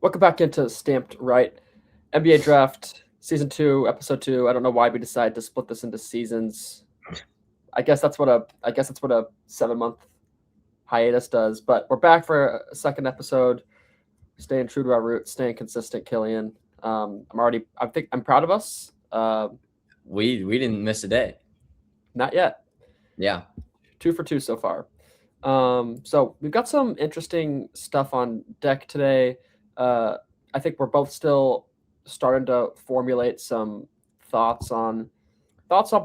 Welcome back into Stamped Right NBA Draft Season 2, Episode 2. I don't know why we decided to split this into seasons. I guess that's what a 7-month hiatus does. But we're back for a second episode. Staying true to our roots, staying consistent, Killian. I'm proud of us. We didn't miss a day. Not yet. Yeah. 2 for 2 so far. So we've got some interesting stuff on deck today. I think we're both still starting to formulate some thoughts on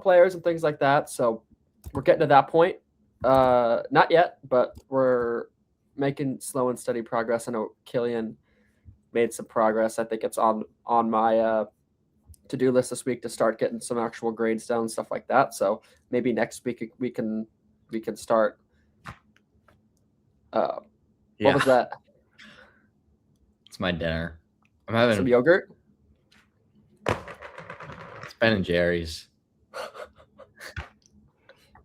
players and things like that. So we're getting to that point. Not yet, but we're making slow and steady progress. I know Killian made some progress. I think it's on my to-do list this week to start getting some actual grades down, stuff like that. So maybe next week we can start. What was that? It's my dinner. I'm having some yogurt. It's Ben and Jerry's.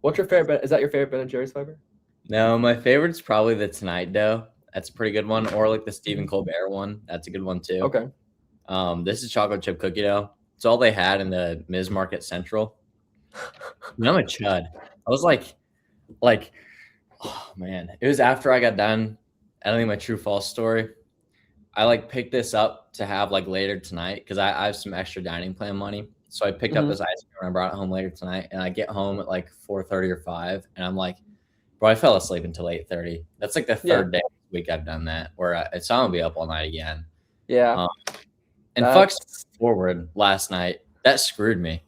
What's your favorite? Is that your favorite Ben and Jerry's flavor? No, my favorite's probably the Tonight Dough. That's a pretty good one. Or like the Stephen Colbert one. That's a good one too. Okay. This is chocolate chip cookie dough. It's all they had in the Ms. Market Central. I'm a chud. I was like, oh man. It was after I got done editing my true false story. I picked this up to have later tonight because I have some extra dining plan money. So I picked up this ice cream and I brought it home later tonight. And I get home at 4:30 or 5. And I'm like, bro, I fell asleep until 8:30. That's the third day this week I've done that where I'm going to be up all night again. Yeah. And fuck forward last night. That screwed me.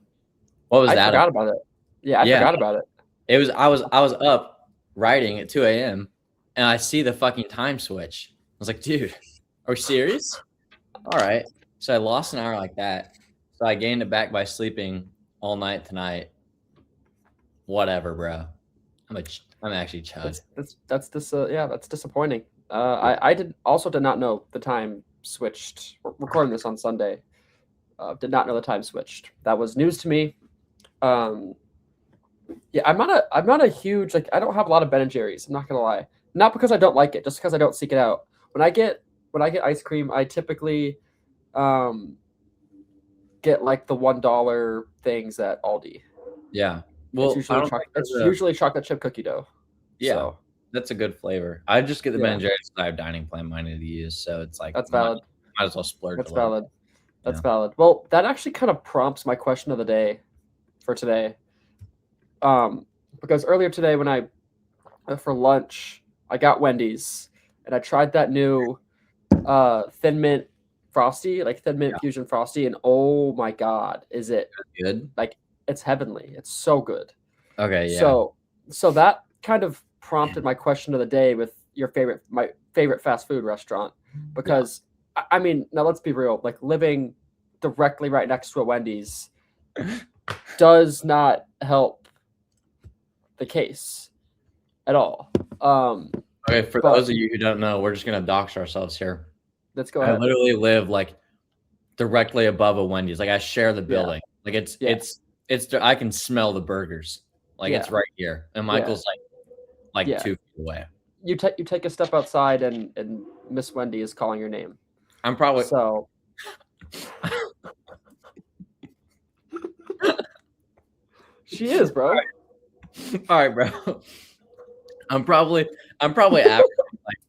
What was that? I forgot about it. Yeah, I forgot about it. It was I was up writing at 2 a.m. and I see the fucking time switch. I was like, dude, are we serious? All right. So I lost an hour like that. So I gained it back by sleeping all night tonight. Whatever, bro. I'm actually chud. That's disappointing. I did not know the time switched. We're recording this on Sunday. Did not know the time switched. That was news to me. Yeah, I'm not a huge I don't have a lot of Ben and Jerry's. I'm not gonna lie. Not because I don't like it, just because I don't seek it out. When I get ice cream, I typically get the $1 things at Aldi. Yeah. Well, it's usually chocolate chip cookie dough. Yeah, so that's a good flavor. I just get the Ben and Jerry's because I have dining plan money to use, so it's that's valid. Might as well splurge. That's valid. That's valid. Well, that actually kind of prompts my question of the day for today. Because earlier today when for lunch I got Wendy's and I tried that new Thin Mint Frosty, Thin Mint Fusion Frosty, and oh my god, is it good? It's heavenly. It's so good. Okay, yeah. So that kind of prompted my question of the day with my favorite fast food restaurant, because I mean, now let's be real, living directly right next to a Wendy's does not help the case at all. Okay, for those of you who don't know, we're just gonna dox ourselves here. Let's go ahead. I literally live directly above a Wendy's. I share the building. It's I can smell the burgers. It's right here. And Michael's 2 feet away. You take a step outside and Miss Wendy is calling your name. I'm probably so. She is, bro. All right, bro. I'm probably averaging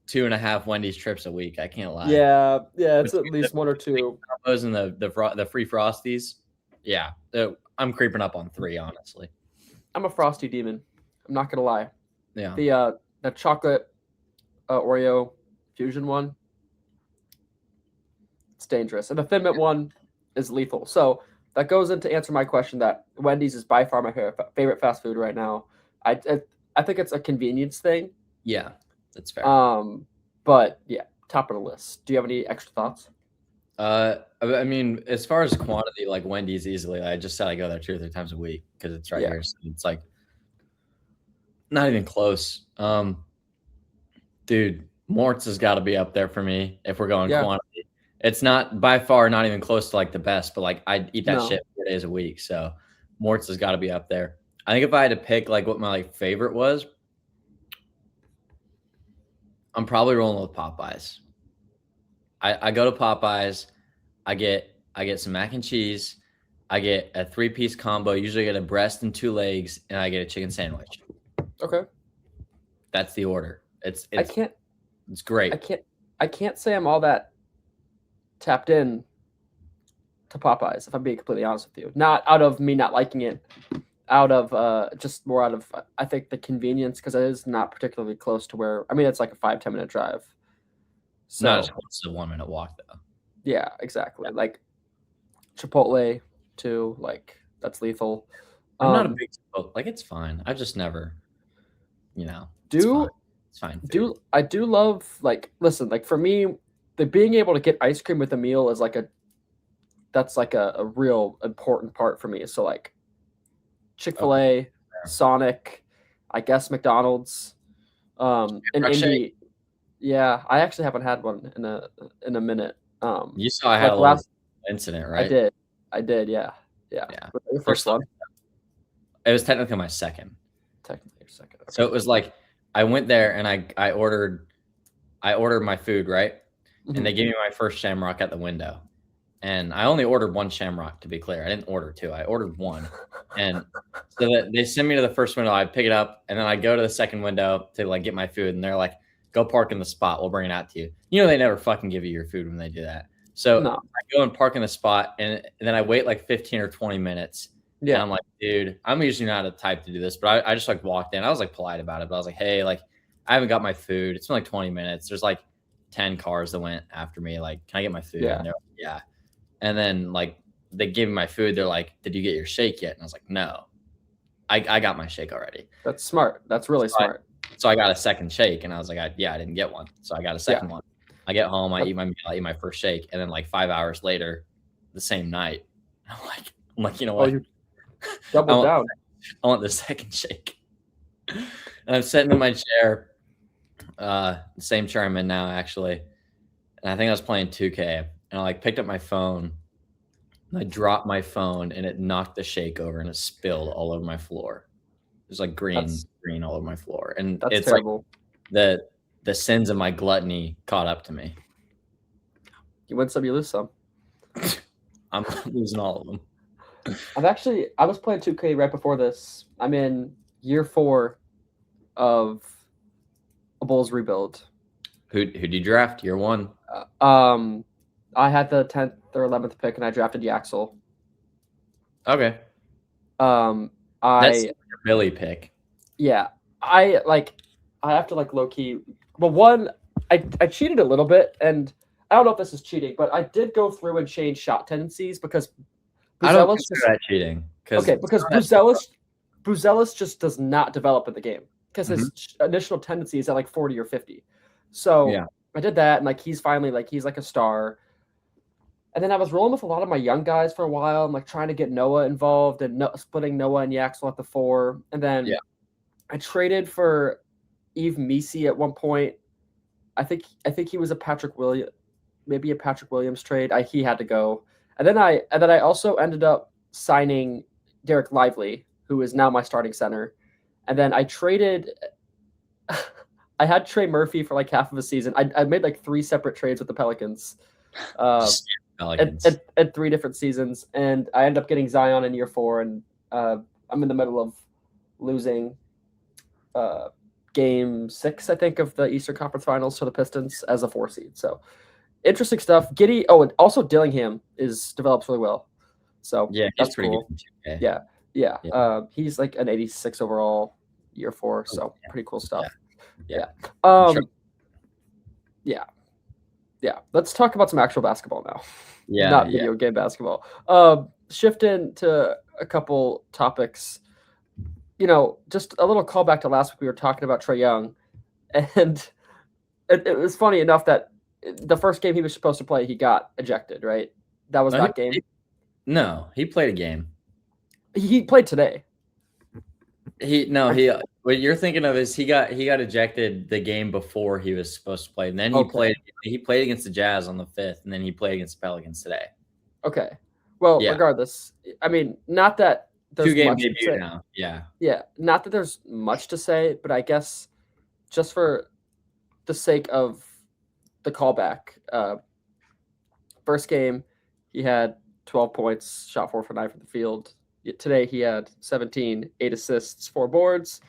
2.5 Wendy's trips a week. I can't lie. Yeah, it's at least 1 or 2. Those and the free Frosties. Yeah, I'm creeping up on 3, honestly. I'm a Frosty demon. I'm not gonna lie. Yeah. The chocolate Oreo fusion one, it's dangerous, and the Thin Mint one is lethal. So that goes into answer my question that Wendy's is by far my favorite fast food right now. I think it's a convenience thing. Yeah, that's fair. But yeah, top of the list. Do you have any extra thoughts? I mean, as far as quantity, Wendy's easily. I just said I go there 2 or 3 times a week because it's right here. So it's not even close. Dude, Mort's has got to be up there for me if we're going quantity. It's not by far not even close to the best, but I eat that shit 4 days a week. So Mort's has got to be up there. I think if I had to pick what my favorite was, I'm probably rolling with Popeyes. I go to Popeyes. I get some mac and cheese. I get a 3-piece combo. Usually, I get a breast and 2 legs, and I get a chicken sandwich. Okay. That's the order. It's I can't great. I can't say I'm all that tapped in to Popeyes, if I'm being completely honest with you. Not out of me not liking it, out of just more out of I think the convenience, because it is not particularly close to where I mean it's like a 5-10 minute drive. Not as So close as a 1-minute walk though. yeah, exactly. Like Chipotle too, like that's lethal. I'm not a big like it's fine. I've just never, it's fine. Do It's fine food. I do love like listen, like for me, the being able to get ice cream with a meal is like that's like a real important part for me. So like Chick-fil-A, Sonic, I guess McDonald's, and Indy. Yeah, I actually haven't had one in a minute. You saw I had like a little last incident, I right? did, yeah. Yeah. Your first one? It was technically my second. Technically your second. Okay. So it was like I went there and I ordered my food, right? And they gave me my first Shamrock at the window. And I only ordered 1 Shamrock, to be clear. I didn't order 2. I ordered 1. And so that they send me to the first window, I pick it up, and then I go to the second window to like get my food, and they're like, "Go park in the spot. We'll bring it out to you." You know, they never fucking give you your food when they do that. So No. I go and park in the spot, and then I wait like 15 or 20 minutes. Yeah. And I'm like, dude, I'm usually not a type to do this, but I just like walked in. I was like polite about it, but I was like, hey, like I haven't got my food. It's been like 20 minutes. There's like 10 cars that went after me. Like, can I get my food? Yeah. And they're like, yeah. And then like they gave me my food. They're like, did you get your shake yet? And I was like, no, I got my shake already. That's smart. That's really smart. So I got a second shake, and I was like, I didn't get one. So I got a second one. I get home, I eat my meal, I eat my first shake, and then like 5 hours later, the same night, I'm like, you know what? Double down. I want the second shake. And I'm sitting in my chair, the same chair I'm in now, actually. And I think I was playing 2K, and I like picked up my phone, and I dropped my phone, and it knocked the shake over, and it spilled all over my floor. There's like green all over my floor, and it's terrible. Like the sins of my gluttony caught up to me. You win some, you lose some. I'm losing all of them. I was playing 2K right before this. I'm in year 4 of a Bulls rebuild. Who'd you draft? Year 1? I had the 10th or 11th pick, and I drafted Yaxel. Okay. That's your Billy pick. Yeah, I have to like low key. Well, one, I cheated a little bit, and I don't know if this is cheating, but I did go through and change shot tendencies because I don't consider that cheating. Because Buzelis just does not develop in the game because his initial tendency is at like 40 or 50. So yeah. I did that, and like he's finally like he's like a star. And then I was rolling with a lot of my young guys for a while. I'm like trying to get Noah involved and splitting Noah and Yaxel at the 4. And then I traded for Yves Misi at one point. I think he was maybe a Patrick Williams trade. He had to go. And then I also ended up signing Derek Lively, who is now my starting center. And then I traded I had Trey Murphy for like half of a season. I made like 3 separate trades with the Pelicans. At 3 different seasons, and I ended up getting Zion in year 4, and I'm in the middle of losing game 6, I think, of the Eastern Conference Finals to the Pistons as a 4 seed. So interesting stuff. And also Dillingham develops really well. So yeah, that's pretty cool. Good. Yeah. He's like an 86 overall year 4, so pretty cool stuff. Yeah. Let's talk about some actual basketball now. Not video game basketball. Shift into a couple topics. Just a little callback to last week. We were talking about Trae Young, and it was funny enough that the first game he was supposed to play, he got ejected. Right? That was that game. No, he played a game. He played today. What you're thinking of is he got ejected the game before he was supposed to play, and then he played against the Jazz on the 5th, and then he played against the Pelicans today. Okay. Well, regardless, I mean, not that there's 2-game debut now. Yeah, not that there's much to say, but I guess just for the sake of the callback, first game, he had 12 points, shot 4 for 9 from the field. Today, he had 17, 8 assists, 4 boards,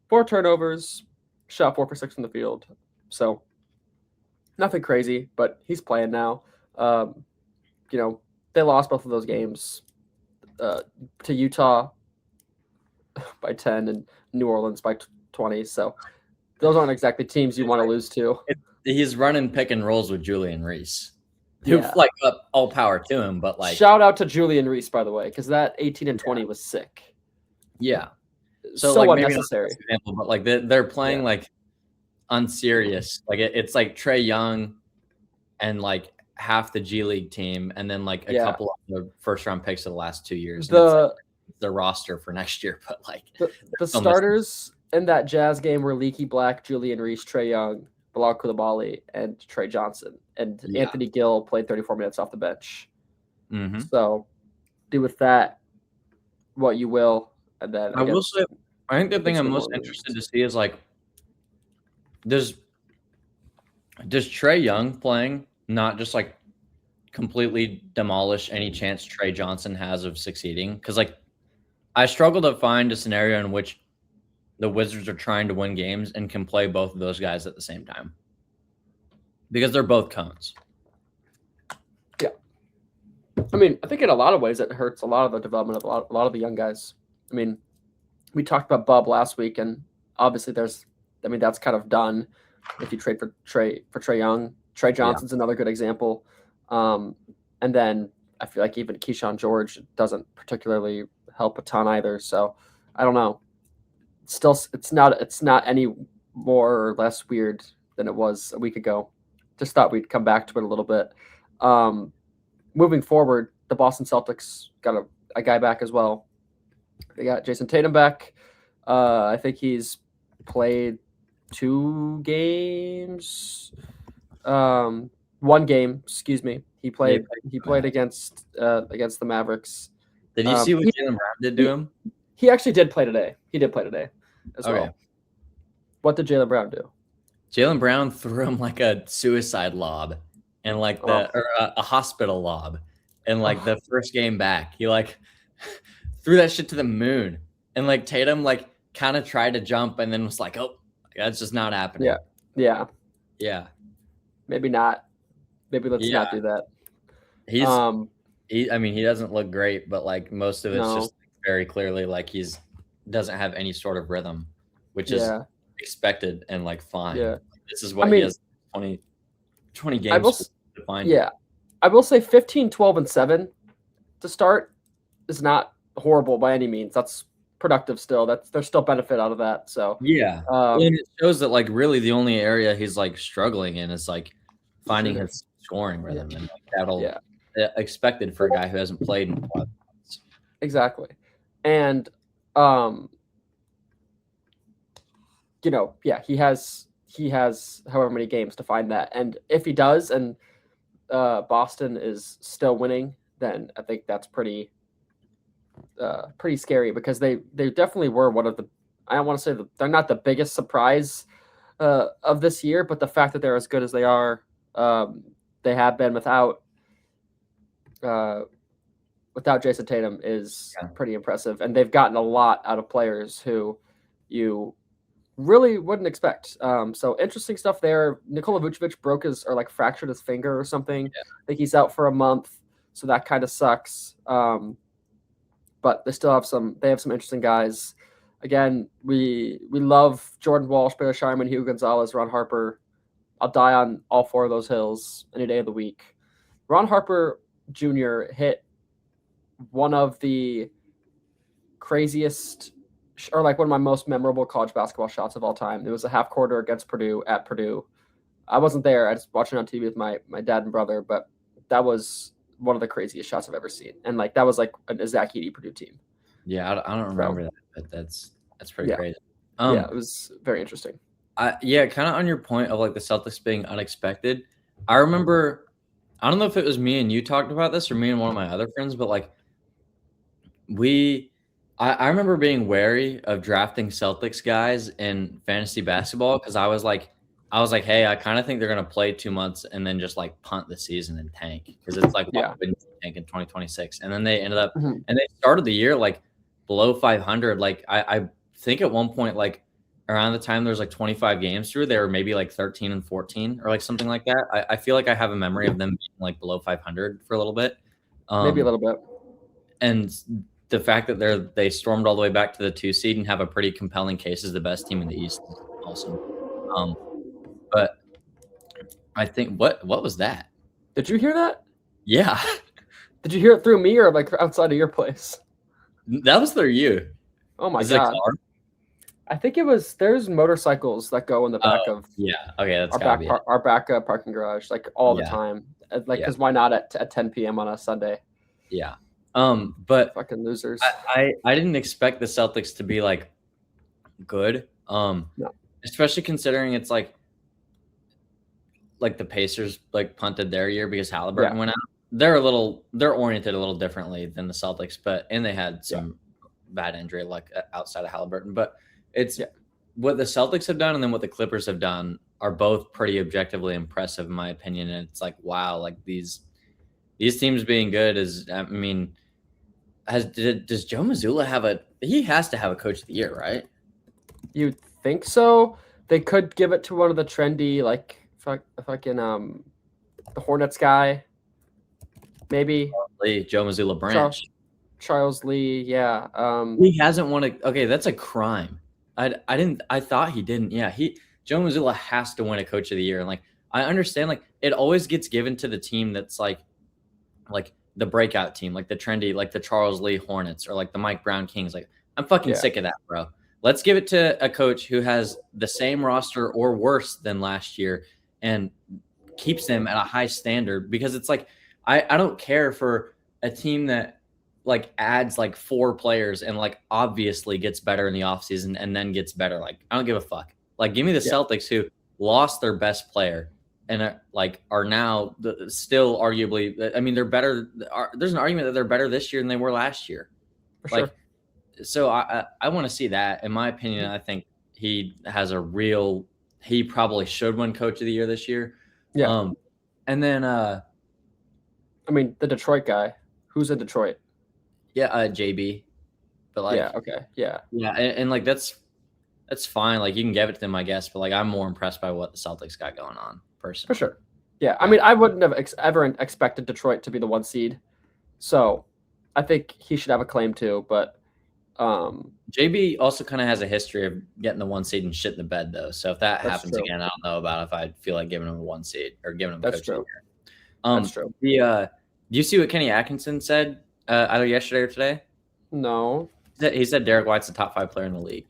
4 turnovers, shot 4 for 6 from the field. So nothing crazy, but he's playing now. They lost both of those games to Utah by 10 and New Orleans by 20. So those aren't exactly teams you want to lose to. He's running pick and rolls with Julian Reese. Who all power to him, but shout out to Julian Reese, by the way, because that 18 and 20 was sick. Yeah, so unnecessary. Example, but they're playing unserious. It's like Trae Young and half the G League team, and then a couple of the first round picks of the last 2 years. The roster for next year, but the starters in that Jazz game were Leaky Black, Julian Reese, Trae Young, Bilal Coulibaly, and Trey Johnson. And Anthony Gill played 34 minutes off the bench. Mm-hmm. So do with that what you will. And then I will say, I think the thing I'm most interested to see is does Trae Young playing not just completely demolish any chance Trey Johnson has of succeeding? Because I struggle to find a scenario in which the Wizards are trying to win games and can play both of those guys at the same time, because they're both cones. Yeah. I mean, I think in a lot of ways it hurts a lot of the development of a lot of the young guys. I mean, we talked about Bub last week, and obviously that's kind of done if you trade for Trae Young. Trey Johnson's another good example. And then I feel like even Keyshawn George doesn't particularly help a ton either. So I don't know. Still, it's not any more or less weird than it was a week ago. Just thought we'd come back to it a little bit. Moving forward, the Boston Celtics got a guy back as well. They got Jayson Tatum back. I think he's played 2 games. 1 game, excuse me. He played against the Mavericks. Did you see what Jaylen Brown did to him? He actually did play today. He did play today as well. What did Jaylen Brown do? Jaylen Brown threw him a suicide lob and or a hospital lob. And the first game back, he threw that shit to the moon. And Tatum kind of tried to jump and then was oh, that's just not happening. Yeah. Maybe not. Maybe let's not do that. He doesn't look great, but most of it's just very clearly he doesn't have any sort of rhythm, which is expected and fine. Yeah. This is what he has 20 games to find. Yeah. I will say 15, 12, and 7 to start is not horrible by any means. That's productive still. There's still benefit out of that. So and it shows that really the only area he's struggling in is finding his scoring rhythm, and that'll expected for a guy who hasn't played in a while. Exactly. And he has however many games to find that. And if he does, and Boston is still winning, then I think that's pretty scary, because they definitely were one of the, I don't want to say they're not the biggest surprise of this year, but the fact that they're as good as they are, they have been without Jayson Tatum is pretty impressive. And they've gotten a lot out of players who you really wouldn't expect. So interesting stuff there. Nikola Vucevic fractured his finger or something. I think he's out for a month, so that kind of sucks. But they still have some interesting guys. Again, we love Jordan Walsh, Barry Sharman, Hugh Gonzalez, Ron Harper. I'll die on all 4 of those hills any day of the week. Ron Harper Jr. hit one of the craziest, or one of my most memorable college basketball shots of all time. It was a half quarter against Purdue at Purdue. I wasn't there. I just watched it on TV with my dad and brother, but that was one of the craziest shots I've ever seen. And that was a Zach Edey Purdue team. Yeah, I don't remember that, but that's pretty crazy. It was very interesting. Kind of on your point of the Celtics being unexpected. I remember, I don't know if it was me and you talked about this or me and one of my other friends, but I remember being wary of drafting Celtics guys in fantasy basketball, because I was I was like, hey, I kind of think they're gonna play 2 months and then just like punt the season and tank because it's like why Yeah. wouldn't you tank in 2026? And then they ended up Mhm. and they started the year like below 500. Like I think at one point like around the time there's like 25 games through, they were maybe like 13 and 14 or like something like that. I feel like I have a memory of them being like below 500 for a little bit. Maybe a Um, little bit. and the fact that they stormed all the way back to the 2 seed and have a pretty compelling case as the best team in the East is awesome. Um, but I think what was that? Did you hear that? Yeah, Did you hear it through me or like outside of your place? that was through you. Oh my Is it a god. car? I think it was. There's motorcycles that go in the back Oh, of yeah. Okay, that's gotta be it. our back parking garage like all the Yeah, time. Like, yeah, because why not at 10 p.m. on a Sunday? yeah. But Fucking losers. I didn't expect the Celtics to be like good. No. Especially considering it's like the Pacers like punted their year because Halliburton Yeah. went out. They're oriented a little differently than the Celtics, and they had some bad injury luck outside of Halliburton. But it's Yeah. what the Celtics have done and then what the Clippers have done are both pretty objectively impressive in my opinion. And it's like wow, like these teams being good is I mean, does Joe Mazzulla have he has to have a coach of the year, right? You'd think so. They could give it to one of the trendy like fucking the Hornets guy. Maybe Joe Mazzulla Branch. Charles Lee. Yeah. He hasn't won a okay, that's a crime. I thought he didn't. Yeah, Joe Mazzulla has to win a coach of the year. And like I understand like it always gets given to the team that's like the breakout team, like the trendy, like the Charles Lee Hornets or like the Mike Brown Kings. Like I'm fucking sick of that, bro. Let's give it to a coach who has the same roster or worse than last year and keeps them at a high standard because it's like I don't care for a team that like adds like 4 players and like obviously gets better in the offseason and then gets better. Like I don't give a fuck. Like give me the Celtics who lost their best player and like are now still arguably I mean they're better there's an argument that they're better this year than they were last year. For Like sure. so I want to see that. In my opinion, I think he has he probably should win coach of the year this year. Yeah. And then I mean the Detroit guy. Who's in Detroit? yeah, JB. But like yeah. Okay. Yeah. Yeah, and like that's fine. Like you can give it to them, I guess, but like I'm more impressed by what the Celtics got going on personally. For sure. Yeah. I mean, I wouldn't have ever expected Detroit to be the 1 seed. So I think he should have a claim too. But JB also kind of has a history of getting the 1 seed and shit in the bed, though. So if that happens true. again, I don't know about if I'd feel like giving him a 1 seed or giving him. That's true. That's true. Do you see what Kenny Atkinson said either yesterday or today? No. He said Derek White's the top 5 player in the league.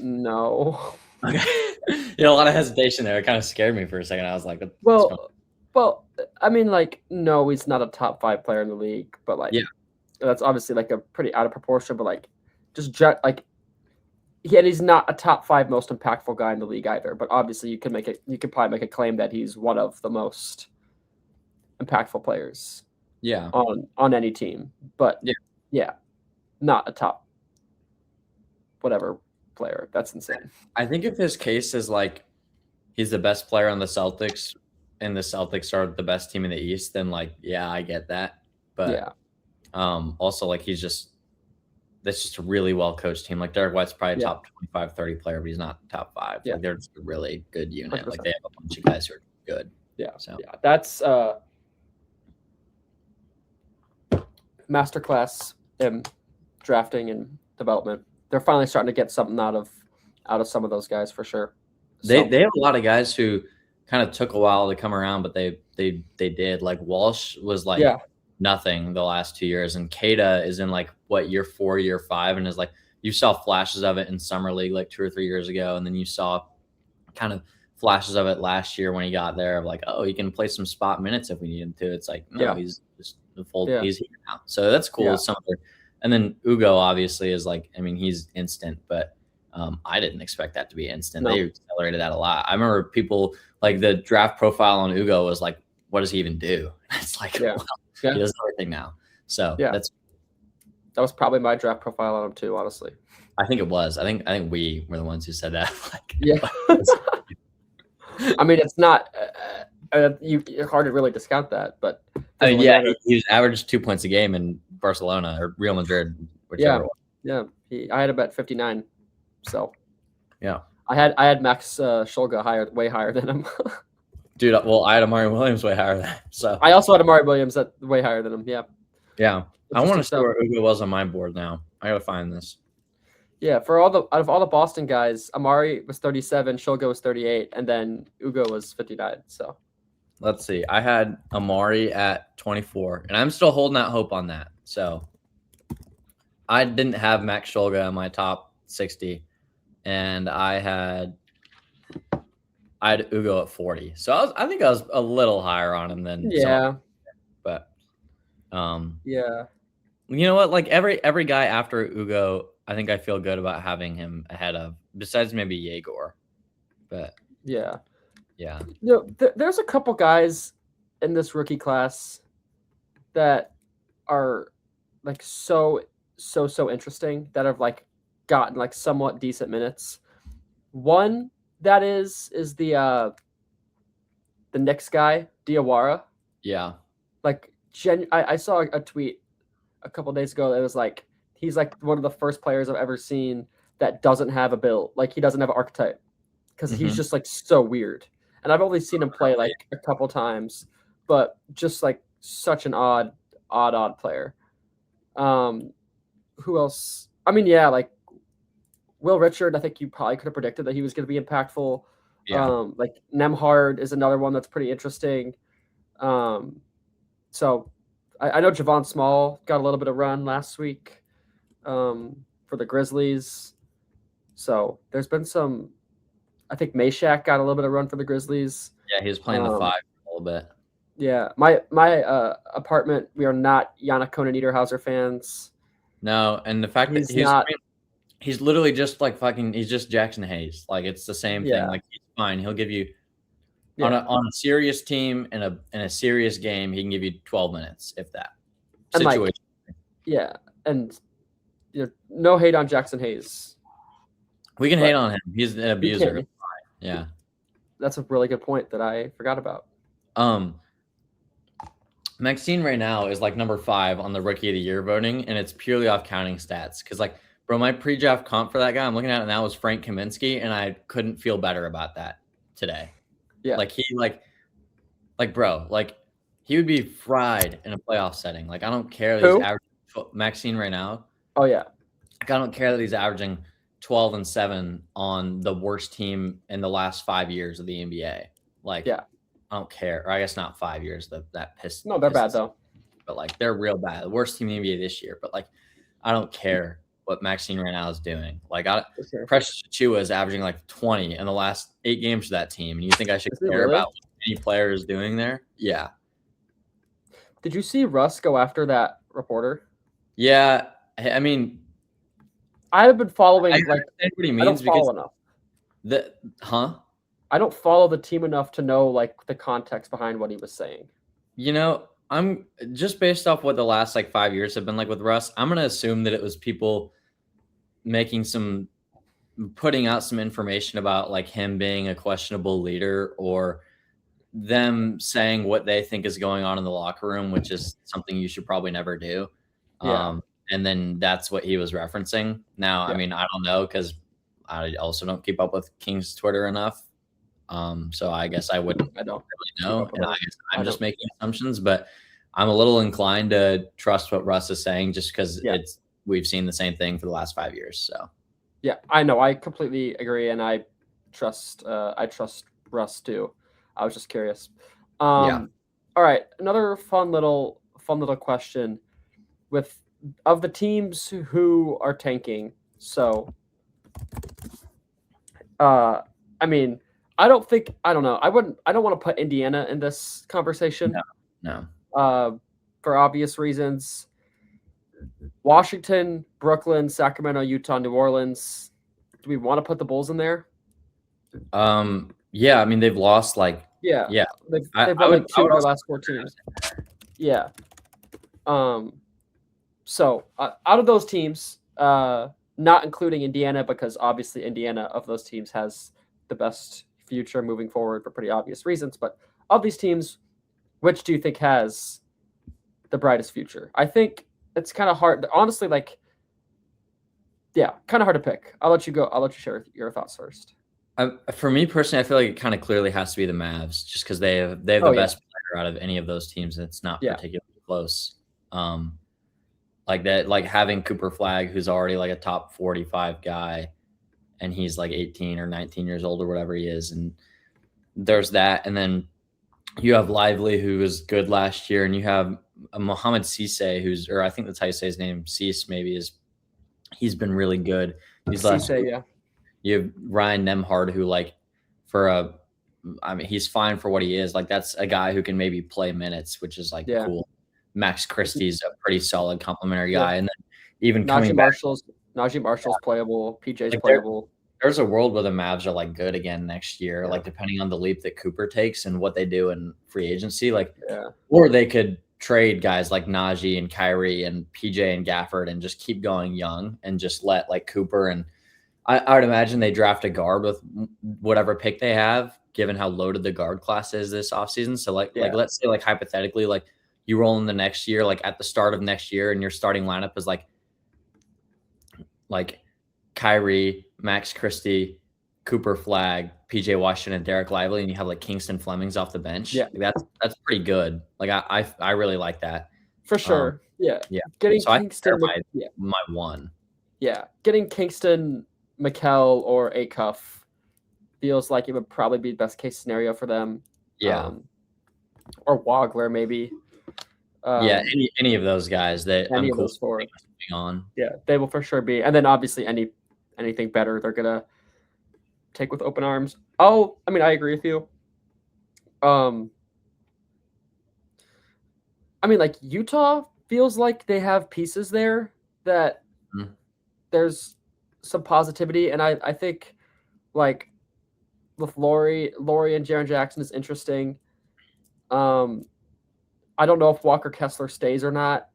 No. Okay. A lot of hesitation there. It kind of scared me for a second. I was like, well, I mean, like, no, he's not a top 5 player in the league, but like, that's obviously like a pretty out of proportion. But like, like, he's not a top 5 most impactful guy in the league either. But obviously, you could probably make a claim that he's one of the most impactful players. Yeah. On any team, but not a top whatever player. That's insane. I think if his case is like he's the best player on the Celtics and the Celtics are the best team in the East, then like I get that. But also like that's just a really well coached team. Like Derek White's probably a top 25, 30 player, but he's not top 5. Like they're just a really good unit. 100%. Like they have a bunch of guys who are good. Yeah. So that's masterclass in drafting and development. They're finally starting to get something out of some of those guys for sure. They have a lot of guys who kind of took a while to come around, but they did. Like Walsh was like nothing the last 2 years, and Kata is in like year 4, year 5, and is like you saw flashes of it in summer league like 2 or 3 years ago, and then you saw kind of flashes of it last year when he got there of like, oh, he can play some spot minutes if we need him to. It's like no, he's just the full. He's here now, so that's cool. And then Ugo obviously is like, I mean, he's instant, but I didn't expect that to be instant. No. They accelerated that a lot. I remember people like the draft profile on Ugo was like, what does he even do? It's like, well, he does everything now. So That was probably my draft profile on him too, honestly. I think it was. I think we were the ones who said that. Yeah. I mean, it's not. It's hard to really discount that, but I mean, yeah, he was averaged 2 points a game in Barcelona or Real Madrid, whichever one. Yeah. I had him at 59, so yeah, I had Max Shulga way higher than him. Dude, well, I had Amari Williams way higher than him. So I also had Amari Williams at way higher than him. Yeah. Yeah. I want to see where Ugo was on my board now. I gotta find this. Yeah, out of all the Boston guys, Amari was 37, Shulga was 38, and then Ugo was 59. So let's see. I had Amari at 24, and I'm still holding that hope on that. So I didn't have Max Shulga in my top 60, and I had Ugo at 40. So I think I was a little higher on him than yeah. But yeah. You know what? Like every guy after Ugo, I think I feel good about having him ahead of, besides maybe Yegor. But yeah. You know, there's a couple guys in this rookie class that are like so interesting that have like gotten like somewhat decent minutes. One that is the Knicks guy, Diawara. Yeah. Like I saw a tweet a couple days ago that was like he's like one of the first players I've ever seen that doesn't have a build. Like he doesn't have an archetype because he's just like so weird. And I've only seen him play like a couple times, but just like such an odd player. Who else? I mean, yeah, like Will Richard, I think you probably could have predicted that he was going to be impactful. Yeah. Like Nemhard is another one that's pretty interesting. So I know Javon Small got a little bit of run last week for the Grizzlies. So there's been some. I think Meshack got a little bit of run for the Grizzlies. Yeah, he was playing the 5 a little bit. Yeah, my apartment, we are not Yannick Conan-Niederhauser fans. No, and the fact that he's literally just like he's just Jackson Hayes. Like it's the same thing. Like he's fine. He'll give you on a serious team in a serious game, he can give you 12 minutes if that. Situation. And no hate on Jackson Hayes. We can hate on him. He's an abuser. Yeah. That's a really good point that I forgot about. Maxine right now is like number 5 on the Rookie of the Year voting, and it's purely off counting stats. Because like, bro, my pre-draft comp for that guy, I'm looking at it now, was Frank Kaminsky, and I couldn't feel better about that today. Yeah. Like he bro, like he would be fried in a playoff setting. Like I don't care that he's averaging Maxine right now. Oh yeah. Like, I don't care that he's averaging 12-7 on the worst team in the last 5 years of the NBA. Like, I don't care. Or I guess not 5 years. That Pistons. No, they're bad though. But like, they're real bad. The worst team in the NBA this year. But like, I don't care what Maxine right now is doing. Like, Precious Achiuwa is averaging like 20 in the last 8 games for that team. And you think I should care about what any player is doing there? Yeah. Did you see Russ go after that reporter? Yeah. I mean, I have been following. I what he means, I don't follow enough. I don't follow the team enough to know like the context behind what he was saying. You know, I'm just based off what the last like 5 years have been like with Russ. I'm gonna assume that it was people putting out some information about like him being a questionable leader, or them saying what they think is going on in the locker room, which is something you should probably never do. Yeah. And then that's what he was referencing. Now, I mean, I don't know, because I also don't keep up with King's Twitter enough. So I guess I don't really know. And I guess I'm just making assumptions, but I'm a little inclined to trust what Russ is saying just because we've seen the same thing for the last 5 years. So yeah, I know. I completely agree, and I trust Russ too. I was just curious. All right, another fun little question of the teams who are tanking. So, I mean, I don't know. I don't want to put Indiana in this conversation. No. For obvious reasons. Washington, Brooklyn, Sacramento, Utah, New Orleans. Do we want to put the Bulls in there? Yeah, I mean they've lost like they've won like 2 of their last 4 teams. Yeah. So out of those teams, not including Indiana, because obviously Indiana of those teams has the best future moving forward for pretty obvious reasons. But of these teams, which do you think has the brightest future? I think it's kind of hard. Honestly, like, yeah, kind of hard to pick. I'll let you go. I'll let you share your thoughts first. For me personally, I feel like it kind of clearly has to be the Mavs, just because they have Oh the yeah, best player out of any of those teams, and it's not yeah, particularly close. Um, like that, like having Cooper Flag, who's already like a top 45 guy, and he's like 18 or 19 years old or whatever he is, and there's that, and then you have Lively, who was good last year, and you have a Mohamed Cisse, who's, or I think that's how you say his name, Cease maybe, is he's been really good these last Cisse, years. yeah, You have Ryan Nemhard, who like for a, I mean, he's fine for what he is. Like that's a guy who can maybe play minutes, which is like yeah, cool. Max Christie's a pretty solid complimentary yeah. guy, and then even Najee coming back, Marshall's Najee Marshall's playable. PJ's like playable. there's a world where the Mavs are like good again next year, Yeah, like depending on the leap that Cooper takes and what they do in free agency, like, yeah, or they could trade guys like Najee and Kyrie and PJ and Gafford and just keep going young and just let like Cooper and I would imagine they draft a guard with whatever pick they have, given how loaded the guard class is this offseason. So like yeah, let's say like hypothetically, like you roll in the next year, like at the start of next year, and your starting lineup is like Kyrie, Max Christie, Cooper Flag, PJ Washington, and Derek Lively, and you have like Kingston Fleming's off the bench. yeah, Like, that's pretty good. Like I really like that. for Um, sure. Yeah, yeah. getting So I think they're Kingston. Yeah, my one. yeah, getting Kingston, McKell, or Acuff feels like it would probably be the best case scenario for them. Yeah. Or Wagler maybe. Yeah. Any of those guys that Any I'm of cool those four. moving on. Yeah, they will for sure be. And then obviously anything better, they're gonna take with open arms. Oh, I mean, I agree with you. I mean, like Utah feels like they have pieces there that Mhm. there's some positivity, and I think like with Laurie and Jaren Jackson is interesting. Um, I don't know if Walker Kessler stays or not,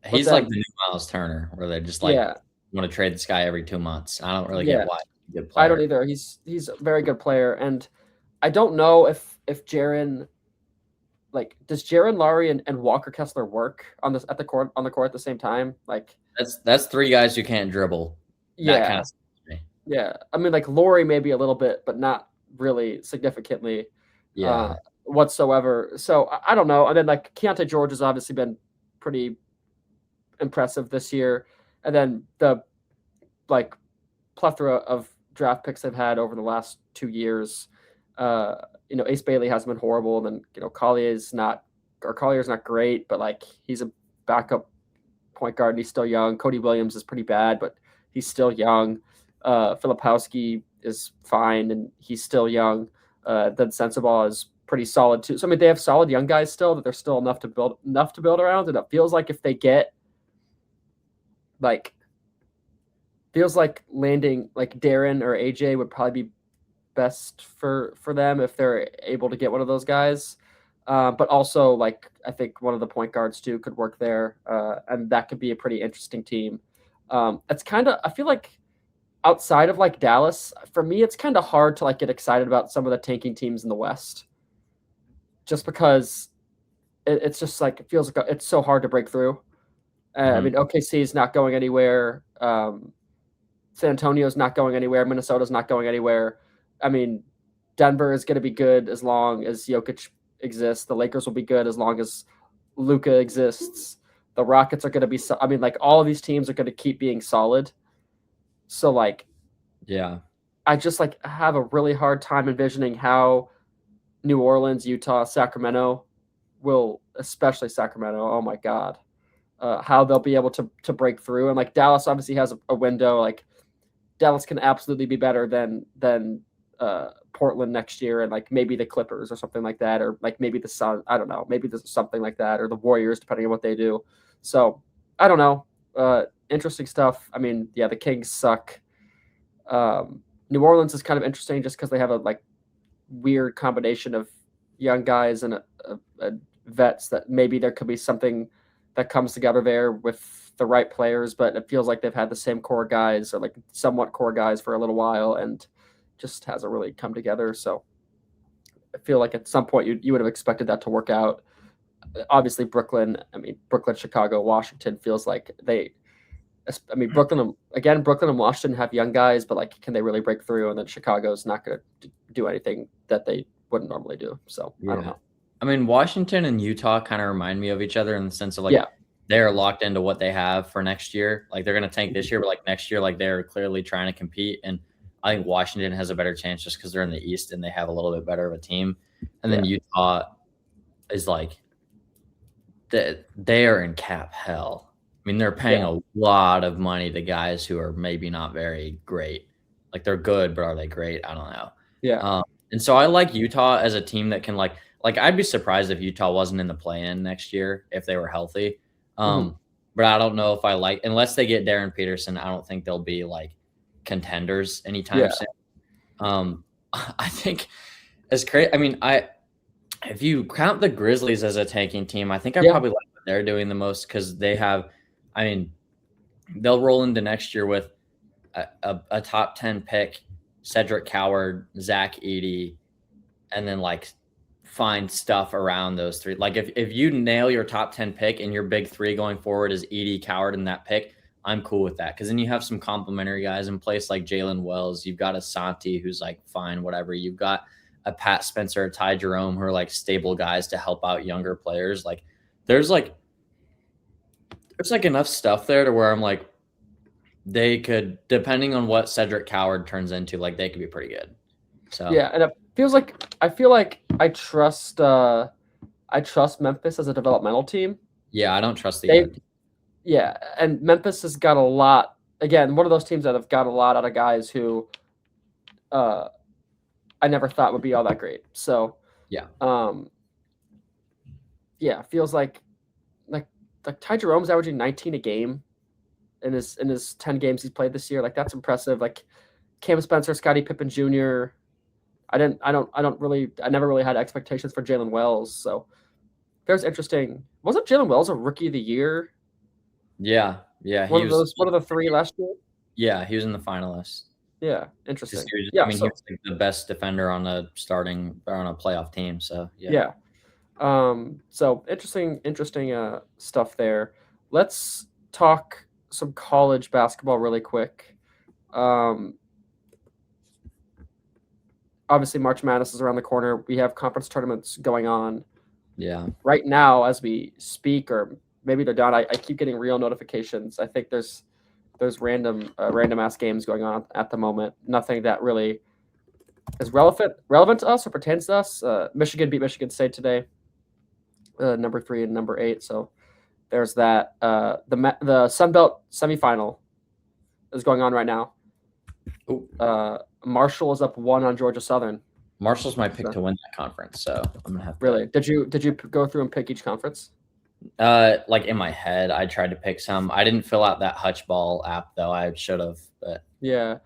but He's like then the new Miles Turner, where they're just like yeah, want to trade this guy every 2 months. I don't really get yeah, why he's a good I don't player. either. He's a very good player, and I don't know if Jaren like does Jaren Laurie and Walker Kessler work on this at the court at the same time? Like, That's three guys who can't dribble. That kind yeah, of scares me. yeah. I mean, like Laurie maybe a little bit, but not really significantly uh, Yeah. whatsoever. So I don't know. And then like Keontae George has obviously been pretty impressive this year, and then the like plethora of draft picks they've had over the last 2 years. Uh, Ace Bailey has been horrible, and then Collier's not great, but like he's a backup point guard and he's still young. Cody Williams is pretty bad, but he's still young. Filipowski is fine and he's still young. Then Sensabaugh is pretty solid too. So I mean, they have solid young guys still, that there's still enough to build around. And it feels like if they get like landing like Darren or AJ would probably be best for them if they're able to get one of those guys. But also, like I think one of the point guards too could work there, and that could be a pretty interesting team. It's kind of I feel like outside of like Dallas, for me, it's kind of hard to like get excited about some of the tanking teams in the West, just because it's just like it feels like it's so hard to break through. I Mhm. mean, OKC is not going anywhere. San Antonio's not going anywhere. Minnesota's not going anywhere. I mean, Denver is going to be good as long as Jokic exists. The Lakers will be good as long as Luka exists. The Rockets are going to be. I mean, like all of these teams are going to keep being solid. So like, Yeah. I just like have a really hard time envisioning how New Orleans, Utah, Sacramento will, especially Sacramento. Oh my God, how they'll be able to break through. And like Dallas obviously has a window. Like Dallas can absolutely be better than Portland next year, and like maybe the Clippers or something like that, or like maybe the Sun. I don't know, maybe there's something like that, or the Warriors, depending on what they do. So I don't know. Interesting stuff. I mean, yeah, the Kings suck. New Orleans is kind of interesting just because they have a like weird combination of young guys and a vets that maybe there could be something that comes together there with the right players, but it feels like they've had the same core guys or like somewhat core guys for a little while and just hasn't really come together. So I feel like at some point you would have expected that to work out. Obviously, Brooklyn, Chicago, Washington feels like Brooklyn and Washington have young guys, but like, can they really break through? And then Chicago's not going to do anything that they wouldn't normally do. So I don't know. I mean, Washington and Utah kind of remind me of each other in the sense of like, Yeah. they're locked into what they have for next year. Like they're going to tank this year, but like next year, like they're clearly trying to compete. And I think Washington has a better chance just because they're in the East and they have a little bit better of a team. And then Utah is like, they are in cap hell. I mean, they're paying a lot of money to guys who are maybe not very great. Like they're good, but are they great? I don't know. Yeah. And so I like Utah as a team that can like I'd be surprised if Utah wasn't in the play-in next year if they were healthy. But I don't know if I like unless they get Darren Peterson. I don't think they'll be like contenders anytime soon. I think it's crazy. I mean, if you count the Grizzlies as a tanking team, I think I probably like what they're doing the most because they have. I mean, they'll roll into next year with a top 10 pick, Cedric Coward, Zach Edey, and then like find stuff around those three. Like if you nail your top 10 pick and your big three going forward is Edey, Coward, and that pick, I'm cool with that. Because then you have some complimentary guys in place like Jalen Wells. You've got Asante who's like fine, whatever. You've got a Pat Spencer, a Ty Jerome who are like stable guys to help out younger players. Like there's enough stuff there to where I'm like, they could, depending on what Cedric Coward turns into, like they could be pretty good. So yeah, and I feel like I trust Memphis as a developmental team. Yeah, I don't trust the end. Yeah, and Memphis has got a lot. Again, one of those teams that have got a lot out of guys who I never thought would be all that great. So feels like Ty Jerome's averaging 19 a game in his 10 games he's played this year. Like that's impressive. Like Cam Spencer, Scottie Pippen Jr. I never really had expectations for Jalen Wells. So there's interesting. Wasn't Jalen Wells a rookie of the year? Yeah. One of the three last year. Yeah, he was in the finalists. Yeah, interesting. He was like the best defender on a playoff team. So yeah. So interesting stuff there. Let's talk some college basketball really quick. Obviously March Madness is around the corner. We have conference tournaments going on. Yeah. Right now as we speak, or maybe they're done. I keep getting real notifications. I think there's random ass games going on at the moment. Nothing that really is relevant to us or pertains to us. Michigan beat Michigan State today, number 3 and number 8. So there's that. The Sun Belt semifinal is going on right now. Marshall is up 1 on Georgia Southern. Marshall's my pick to win that conference, so I'm gonna have to. Really? Did you go through and pick each conference? Like in my head, I tried to pick some. I didn't fill out that Hutch Ball app though. I should have, but yeah.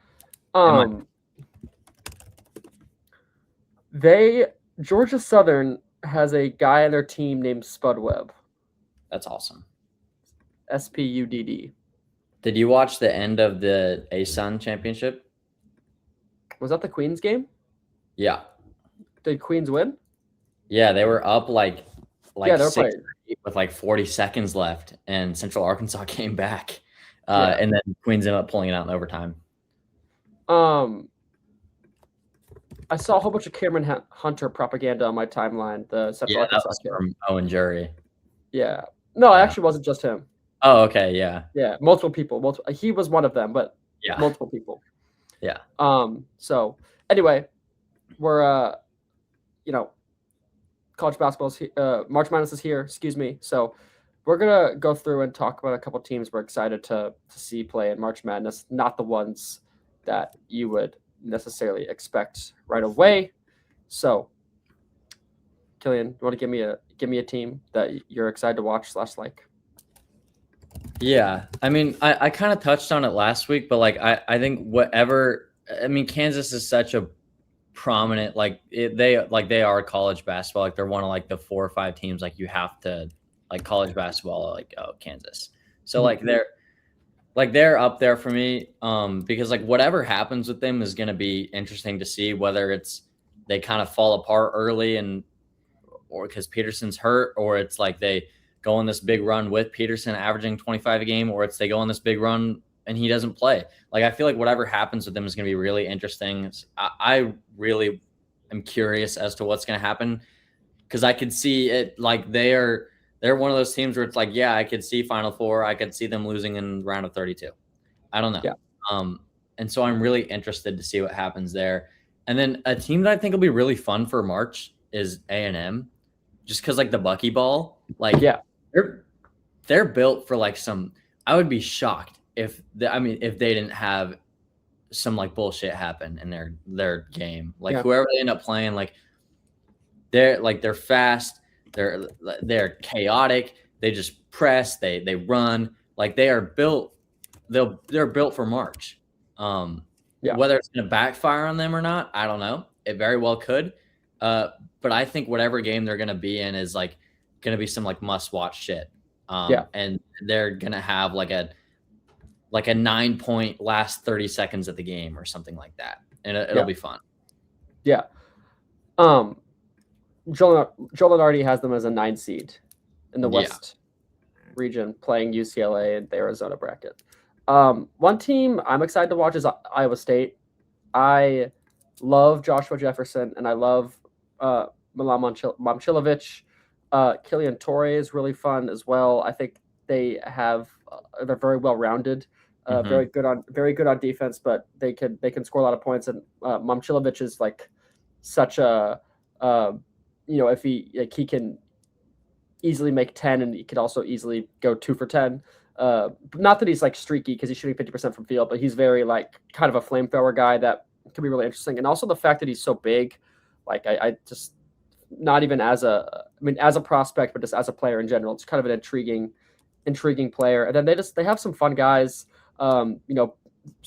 Georgia Southern has a guy on their team named Spud Webb. That's awesome. SPUDD. Did you watch the end of the ASUN championship? Was that the Queens game? Yeah. Did Queens win? Yeah, they were up like they were 6 with like 40 seconds left, and Central Arkansas came back, and then Queens ended up pulling it out in overtime. I saw a whole bunch of Cameron Hunter propaganda on my timeline. The Central Arkansas that was from Owen Jury. Yeah, no, it actually wasn't just him. Oh, okay, yeah, multiple people. He was one of them, but multiple people. Yeah. So anyway, we're college basketball's March Madness is here. Excuse me. So we're gonna go through and talk about a couple teams we're excited to see play in March Madness. Not the ones that you would necessarily expect right away. So, Killian, you want to give me a team that you're excited to watch / like? Yeah, I mean, I kind of touched on it last week, but like I think Kansas is such a prominent they are college basketball. Like they're one of like the 4 or 5 teams like you have to like college basketball, like Kansas. So they're up there for me, because like whatever happens with them is going to be interesting to see, whether it's they kind of fall apart early or because Peterson's hurt, or it's like they go on this big run with Peterson averaging 25 a game, or it's they go on this big run and he doesn't play. Like I feel like whatever happens with them is going to be really interesting. I really am curious as to what's going to happen, because I could see it like they're one of those teams where it's like, yeah, I could see Final Four. I could see them losing in round of 32. I don't know. Yeah. And so I'm really interested to see what happens there. And then a team that I think will be really fun for March is A&M, just because like the Buckyball, like they're built for like some. I would be shocked if if they didn't have some like bullshit happen in their game. Like whoever they end up playing, like they're fast, they're chaotic, they just press, they run, like they are built. They're built for March. Whether it's going to backfire on them or not, I don't know. It very well could. But I think whatever game they're going to be in is like going to be some like must watch shit. And they're going to have like a 9-point last 30 seconds of the game or something like that. And it'll be fun. Yeah. Joel Lenardi has them as a 9 seed in the West region, playing UCLA and the Arizona bracket. One team I'm excited to watch is Iowa State. I love Joshua Jefferson, and I love Milan Momcilovic. Killian Torre is really fun as well. I think they're very well rounded, very good on defense, but they can score a lot of points. And Momcilovic is like such a if he can easily make 10, and he could also easily go 2 for 10. Not that he's like streaky because he's shooting 50% from field, but he's very like kind of a flamethrower guy that could be really interesting. And also the fact that he's so big, like I just not even as a prospect, but just as a player in general, it's kind of an intriguing player. And then they have some fun guys. Some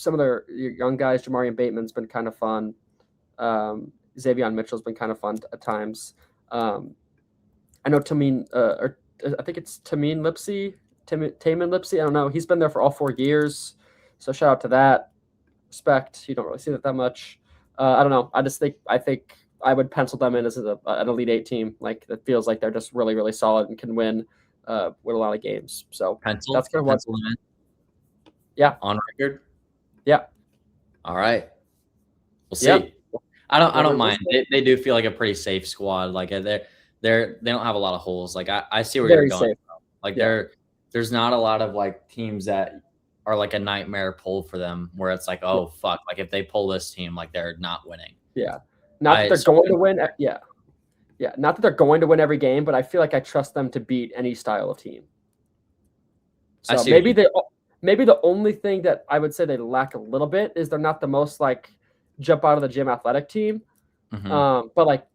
of their young guys, Jamarian Bateman's been kind of fun. Xavion Mitchell's been kind of fun at times. I know Tameen, or I think it's Tamin Lipsey. Tamin Lipsey, I don't know. He's been there for all 4 years, so shout out to that. Respect. You don't really see that much. I don't know. I think I would pencil them in as an Elite 8 team. Like it feels like they're just really, really solid and can win a lot of games. So that's kind of what. Yeah. On record. Yeah. All right. We'll see. Yep. I don't mind. They do feel like a pretty safe squad. Like they don't have a lot of holes. Like I see where you're going. Like there's not a lot of like teams that are like a nightmare pull for them where it's like, oh fuck, like if they pull this team, like they're not winning. Yeah. Not that they're going to win. Yeah. Not that they're going to win every game, but I feel like I trust them to beat any style of team. So maybe the only thing that I would say they lack a little bit is they're not the most like jump out of the gym athletic team. But like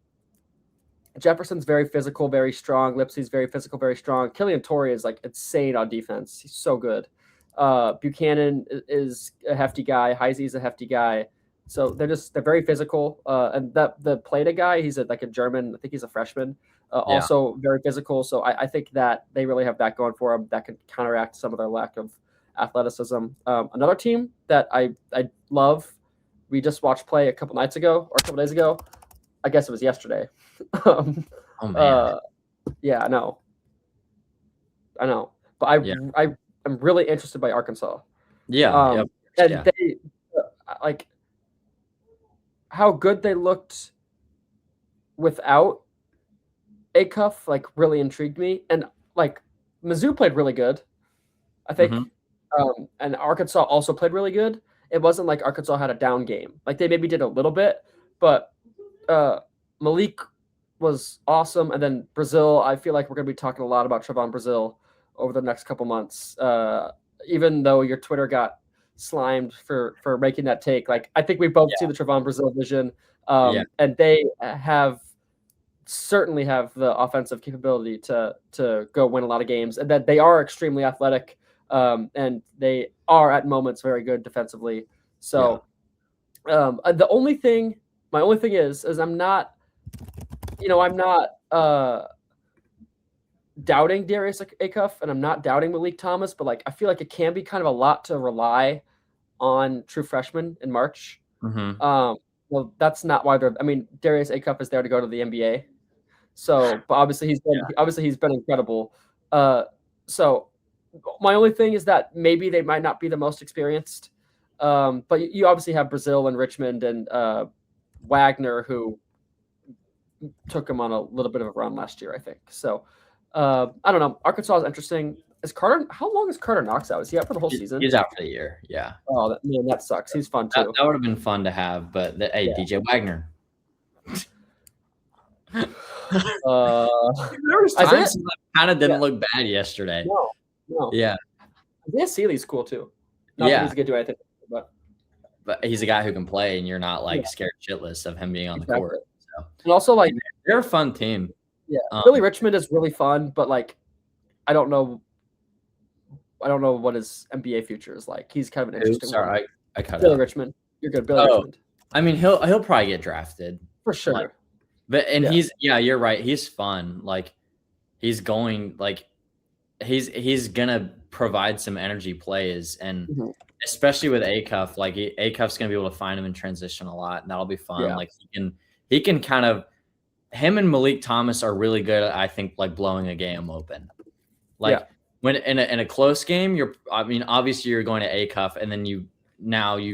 Jefferson's very physical, very strong. Lipsey's very physical, very strong. Killian Torre is like insane on defense. He's so good. Buchanan is a hefty guy. Heisey's a hefty guy. So they're very physical. And the Plata guy, he's like a German. I think he's a freshman. Also very physical. So I think that they really have that going for them that can counteract some of their lack of athleticism. Another team that I love, we just watched play a couple nights ago or a couple days ago. I guess it was yesterday. Oh man. Yeah, I know. But I'm really interested by Arkansas. Yeah. And they like how good they looked without Acuff, like really intrigued me. And like Mizzou played really good, I think. And Arkansas also played really good. It wasn't like Arkansas had a down game. Like they maybe did a little bit, but Malik was awesome. And then Brazil, I feel like we're going to be talking a lot about Trevon Brazil over the next couple months. Even though your Twitter got slimed for making that take, like I think we both see the Trevon Brazil vision. And they certainly have the offensive capability to go win a lot of games, and that they are extremely athletic. And they are at moments very good defensively. So my only thing is I'm not doubting Darius Acuff, and I'm not doubting Malik Thomas, but like I feel like it can be kind of a lot to rely on true freshmen in March. Mm-hmm. Well, that's not why they're. I mean, Darius Acuff is there to go to the NBA, so but obviously he's been incredible. So my only thing is that maybe they might not be the most experienced, but you obviously have Brazil and Richmond and Wagner who took him on a little bit of a run last year, I think. So I don't know. Arkansas is interesting. Is Carter? How long is Carter Knox out? Is he out for the whole season? He's out for the year. Yeah. Oh, man, that sucks. He's fun too. That would have been fun to have, but hey, DJ Wagner. There was times that kind of didn't look bad yesterday. No. Yeah. Isaiah Seeley's cool too. Not that he's good to anything, but he's a guy who can play, and you're not like scared shitless of him being on the court. So. And also, like, they're a fun team. Yeah, Billy Richmond is really fun, but like, I don't know what his NBA future is like. He's kind of an interesting. Sorry, I cut Billy Richmond. You're good, Billy Richmond. I mean, he'll probably get drafted for sure. Like, but you're right. He's fun. Like, he's gonna provide some energy plays, and especially with Acuff, like Acuff's gonna be able to find him in transition a lot, and that'll be fun. Yeah. Like he can kind of. Him and Malik Thomas are really good at, I think, like blowing a game open. Like when in a close game, obviously you're going to Acuff, and then you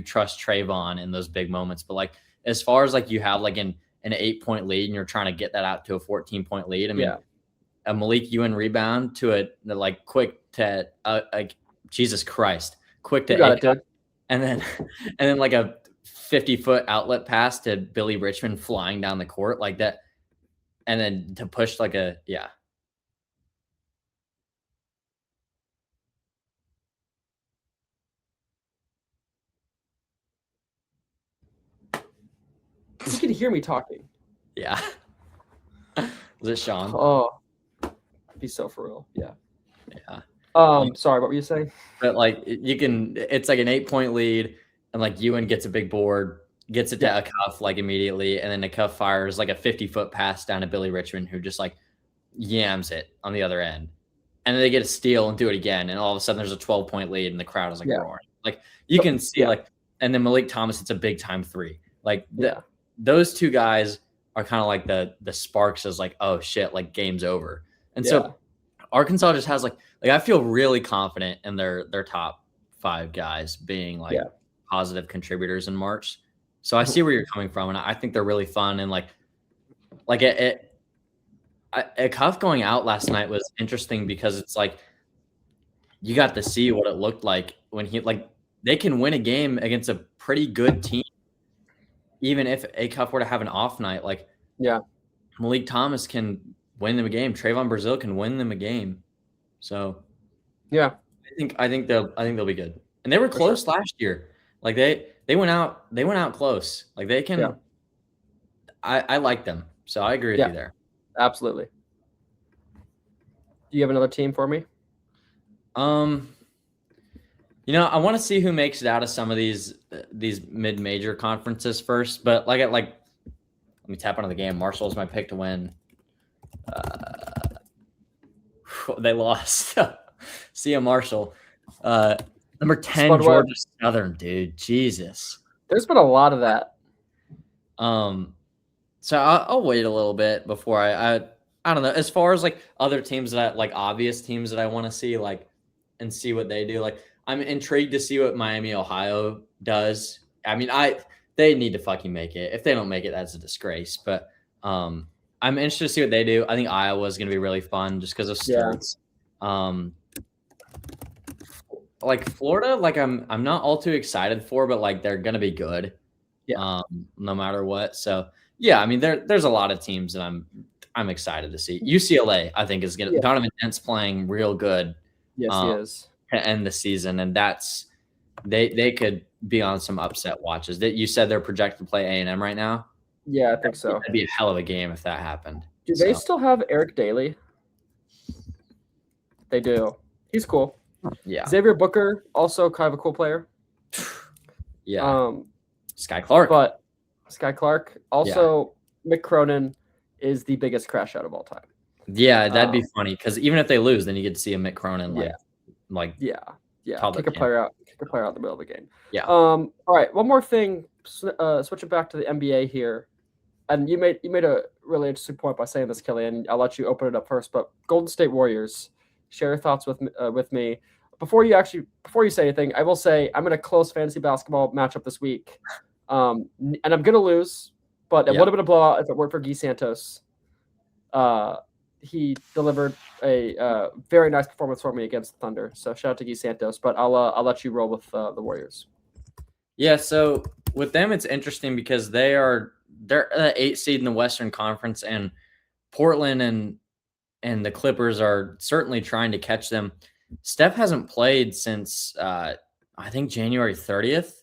trust Trayvon in those big moments. But like as far as like you have like an 8-point lead and you're trying to get that out to a 14-point lead. I mean, a Malik Ewan rebound to a like quick to like Jesus Christ, quick to Acuff, and then like a 50-foot outlet pass to Billy Richmond flying down the court like that. And then to push like Did you can hear me talking. Yeah. Was it Sean? Oh, be so for real. Yeah. Yeah. Sorry, what were you saying? But like it's like an 8-point lead, and like Ewan gets a big board, gets it to Acuff like immediately, and then Acuff fires like a 50-foot pass down to Billy Richmond, who just like yams it on the other end, and then they get a steal and do it again, and all of a sudden there's a 12-point lead, and the crowd is like roaring. Like you can see like, and then Malik Thomas, it's a big time 3. Like those two guys are kind of like the sparks as like, oh shit, like game's over. And so Arkansas just has like I feel really confident in their top 5 guys being like positive contributors in March. So I see where you're coming from, and I think they're really fun. And like Cuff going out last night was interesting because it's like you got to see what it looked like when they can win a game against a pretty good team, even if Acuff were to have an off night. Like Malik Thomas can win them a game. Trayvon Brazil can win them a game. So I think they'll be good. And they were close last year. Like they went out close. Like they can. I like them. So I agree with you there. Absolutely. Do you have another team for me? I want to see who makes it out of some of these mid-major conferences first. But let me tap onto the game. Marshall's my pick to win. They lost. See ya, Marshall. Number 10, Georgia Southern, dude. Jesus. There's been a lot of that. So I'll wait a little bit before I don't know. As far as like other teams that obvious teams that I want to see and see what they do. Like I'm intrigued to see what Miami, Ohio does. I mean, they need to fucking make it. If they don't make it, that's a disgrace. But I'm interested to see what they do. I think Iowa is going to be really fun just because of Sturts. Like Florida, like I'm not all too excited for, but like they're going to be good. No matter what. So I mean there's a lot of teams that I'm excited to see. UCLA, I think, is going to Donovan Dent's playing real good. Yes, he is. To end the season, and that's they could be on some upset watches. That you said they're projected to play A&M right now. Yeah, I think so. It'd be a hell of a game if that happened. Do they still have Eric Daly? They do. He's cool. Yeah. Xavier Booker, also kind of a cool player. Yeah. Sky Clark. But Sky Clark. Also, Mick Cronin is the biggest crash out of all time. Yeah, that'd be funny because even if they lose, then you get to see a Mick Cronin Yeah, like yeah. toddler Kick a camp. player out. Kick a player out in the middle of the game. Yeah. All right, one more thing. Switching back to the NBA here, and you made a really interesting point by saying this, Killian. I'll let you open it up first. But Golden State Warriors, share your thoughts with me. Before you say anything, I will say I'm in a close fantasy basketball matchup this week, and I'm gonna lose, but it would have been a blowout if it weren't for Guy Santos. He delivered a very nice performance for me against the Thunder. So shout out to Guy Santos. But I'll let you roll with the Warriors. Yeah, so with them, it's interesting because they're an 8 seed in the Western Conference, and Portland and the Clippers are certainly trying to catch them. Steph hasn't played since I think January 30th.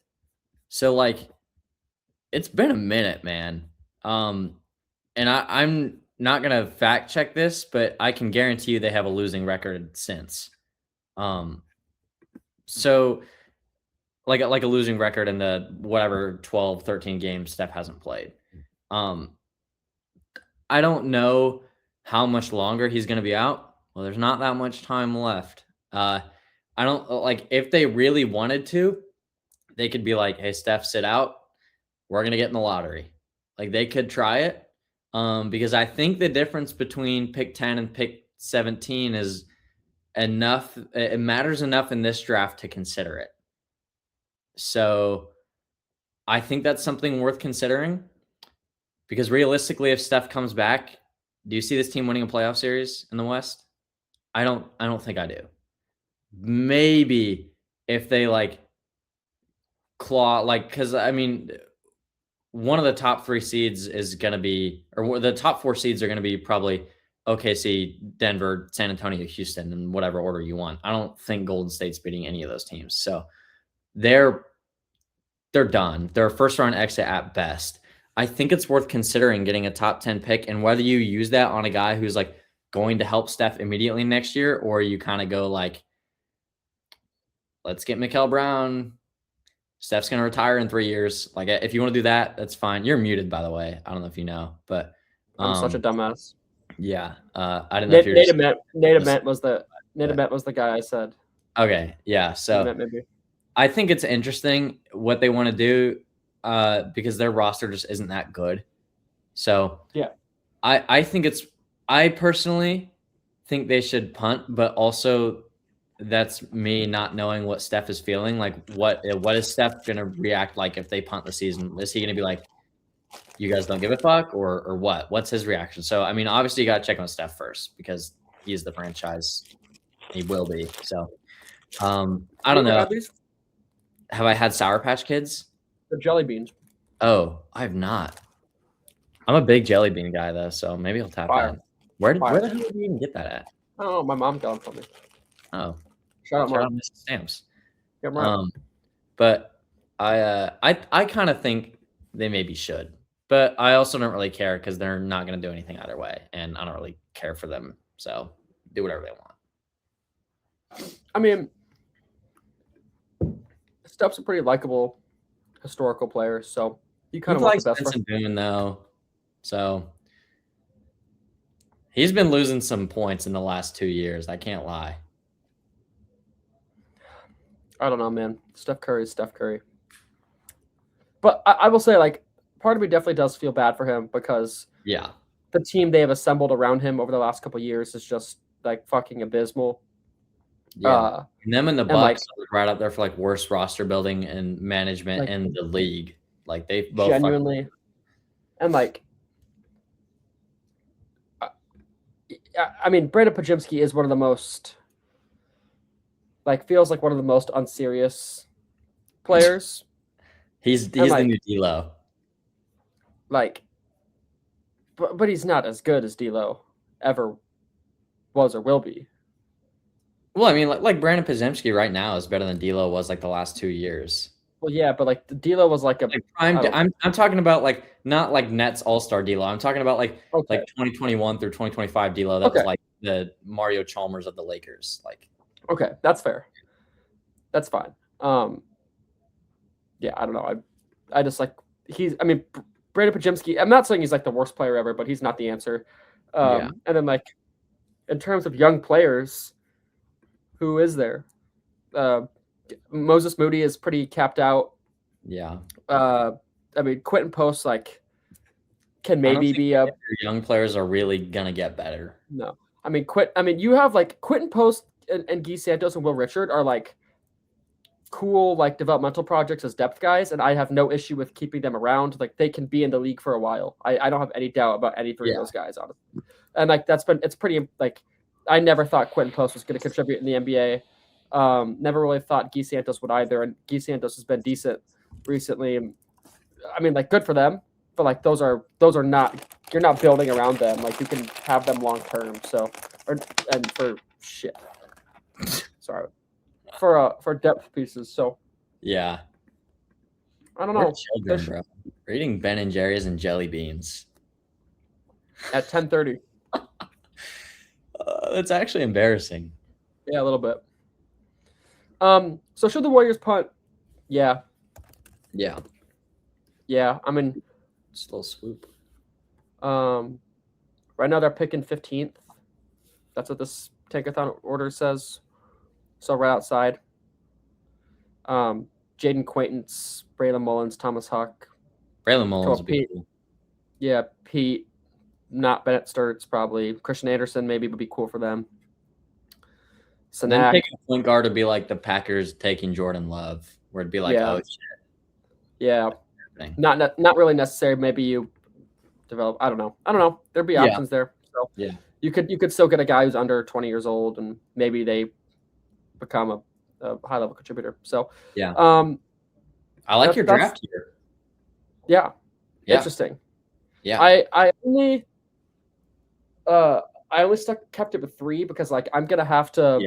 So like it's been a minute, man. And I'm not gonna fact check this, but I can guarantee you they have a losing record since. So like a losing record in the whatever 12, 13 games Steph hasn't played. I don't know how much longer he's gonna be out. Well, there's not that much time left. I don't like if they really wanted to, they could be like, "Hey, Steph, sit out. We're gonna get in the lottery." Like they could try it. Because I think the difference between pick 10 and pick 17 is enough. It matters enough in this draft to consider it. So I think that's something worth considering because realistically, if Steph comes back, do you see this team winning a playoff series in the West? I don't think I do. Maybe if they claw, because I mean, one of the top 3 seeds is going to be, or the top 4 seeds are going to be probably OKC, Denver, San Antonio, Houston, in whatever order you want. I don't think Golden State's beating any of those teams. So they're done. They're a first round exit at best. I think it's worth considering getting a top 10 pick, and whether you use that on a guy who's going to help Steph immediately next year, or you kind of go let's get Mikal Brown. Steph's going to retire in 3 years. If you want to do that, that's fine. You're muted, by the way. I don't know if you know, but I'm such a dumbass. Yeah, I didn't know if you're Nate Ament was the guy I said. Okay, yeah. So maybe. I think it's interesting what they want to do because their roster just isn't that good. So yeah, I personally think they should punt, but also that's me not knowing what Steph is feeling. What is Steph going to react like if they punt the season? Is he going to be like, you guys don't give a fuck, or what? What's his reaction? So, I mean, obviously you got to check on Steph first because he's the franchise. He will be. So, I don't know. Have I had Sour Patch Kids? The jelly beans. Oh, I have not. I'm a big jelly bean guy though, so maybe I'll tap in. Where the hell did you even get that at? I don't know. My mom got them for me. Oh, shout out Mrs. Stamps. Yeah, right. But I kind of think they maybe should, but I also don't really care because they're not going to do anything either way, and I don't really care for them. So do whatever they want. I mean, Steph's a pretty likable historical player, so you kind of want the best for him. Boone, though, so he's been losing some points in the last 2 years. I can't lie. I don't know, man. Steph Curry is Steph Curry. But I will say, part of me definitely does feel bad for him because the team they have assembled around him over the last couple of years is just fucking abysmal. Yeah, them and the Bucks are right up there for worst roster building and management in the league. They both genuinely, and I mean, Brandon Pajimski is one of the most feels like one of the most unserious players. He's the new D'Lo. But he's not as good as D'Lo ever was or will be. Well, I mean, Brandon Pajimski right now is better than D'Lo was the last 2 years. Well, yeah, but D'Lo was I'm talking about not Nets All-Star D'Lo. I'm talking about 2021 through 2025 D'Lo. That was the Mario Chalmers of the Lakers. Okay, that's fair. That's fine. Yeah, I don't know. I just Brandon Pajimski. I'm not saying he's the worst player ever, but he's not the answer. And then in terms of young players, who is there? Moses Moody is pretty capped out. Yeah. I mean, Quentin Post can I don't maybe think be your young players are really gonna get better. no. I mean, you have Quentin Post and Guy Santos and Will Richard are cool developmental projects as depth guys, and I have no issue with keeping them around. They can be in the league for a while. I don't have any doubt about any three of those guys, honestly. And it's pretty I never thought Quentin Post was going to contribute in the NBA. Never really thought Guy Santos would either, and Guy Santos has been decent recently. I mean, good for them, but those are not, you're not building around them. You can have them long term. So, and for shit, sorry, for depth pieces. So yeah, I don't know. We're children, bro. We're eating Ben and Jerry's and jelly beans at 10:30. That's actually embarrassing. Yeah, a little bit. So should the Warriors punt? Yeah. Yeah. Yeah. I mean, just a little swoop. Right now they're picking 15th. That's what this Tankathon order says. So right outside. Jaden Quaintance, Braylon Mullins, Thomas Huck. Braylon Mullins would be Pete. Cool. Yeah, Pete. Not Bennett Sturts, probably. Christian Anderson maybe would be cool for them. So then taking a point guard would be like the Packers taking Jordan Love, where it'd be oh shit. Yeah. Not really necessary. Maybe you develop. I don't know. There'd be options there. So yeah, you could still get a guy who's under 20 years old, and maybe they become a high level contributor. So yeah. I like your draft here. Yeah. Interesting. Yeah. I only kept it with 3 because I'm gonna have to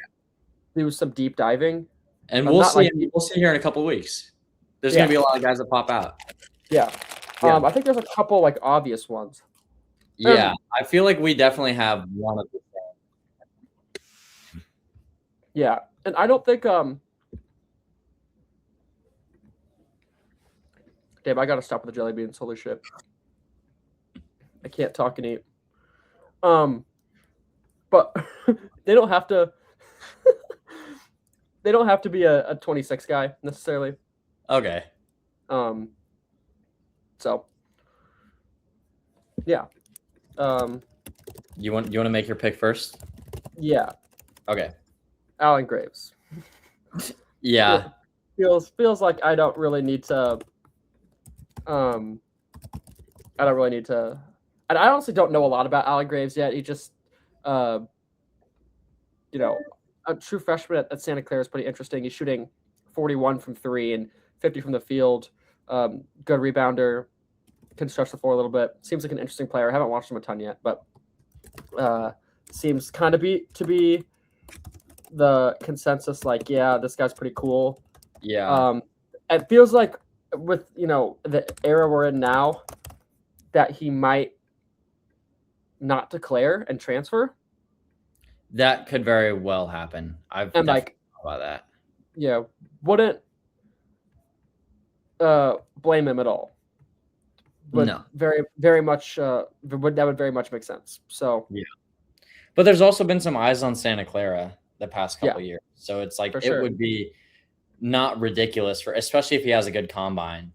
do some deep diving, and we'll see. We'll see here in a couple of weeks. There's gonna be a lot of guys that pop out. Yeah. I think there's a couple obvious ones. Yeah, I feel like we definitely have one of the same. Yeah, and I don't think Damn, I gotta stop with the jelly beans. Holy shit. I can't talk and eat. But they don't have to they don't have to be a 26 guy necessarily. Okay. So yeah. You want to make your pick first? Yeah. Okay. Allen Graves. Yeah. Feels like I don't really need to and I honestly don't know a lot about Allen Graves yet. He just a true freshman at Santa Clara is pretty interesting. He's shooting 41 from 3 and 50 from the field. Good rebounder, can stretch the floor a little bit. Seems like an interesting player. I haven't watched him a ton yet, but seems kind of to be the consensus. This guy's pretty cool. Yeah. It feels like with the era we're in now that he might not declare and transfer. That could very well happen. I've thought about that. Yeah, wouldn't blame him at all. But no, very, very much. That would very much make sense. So yeah, but there's also been some eyes on Santa Clara the past couple years, so it's would be not ridiculous especially if he has a good combine.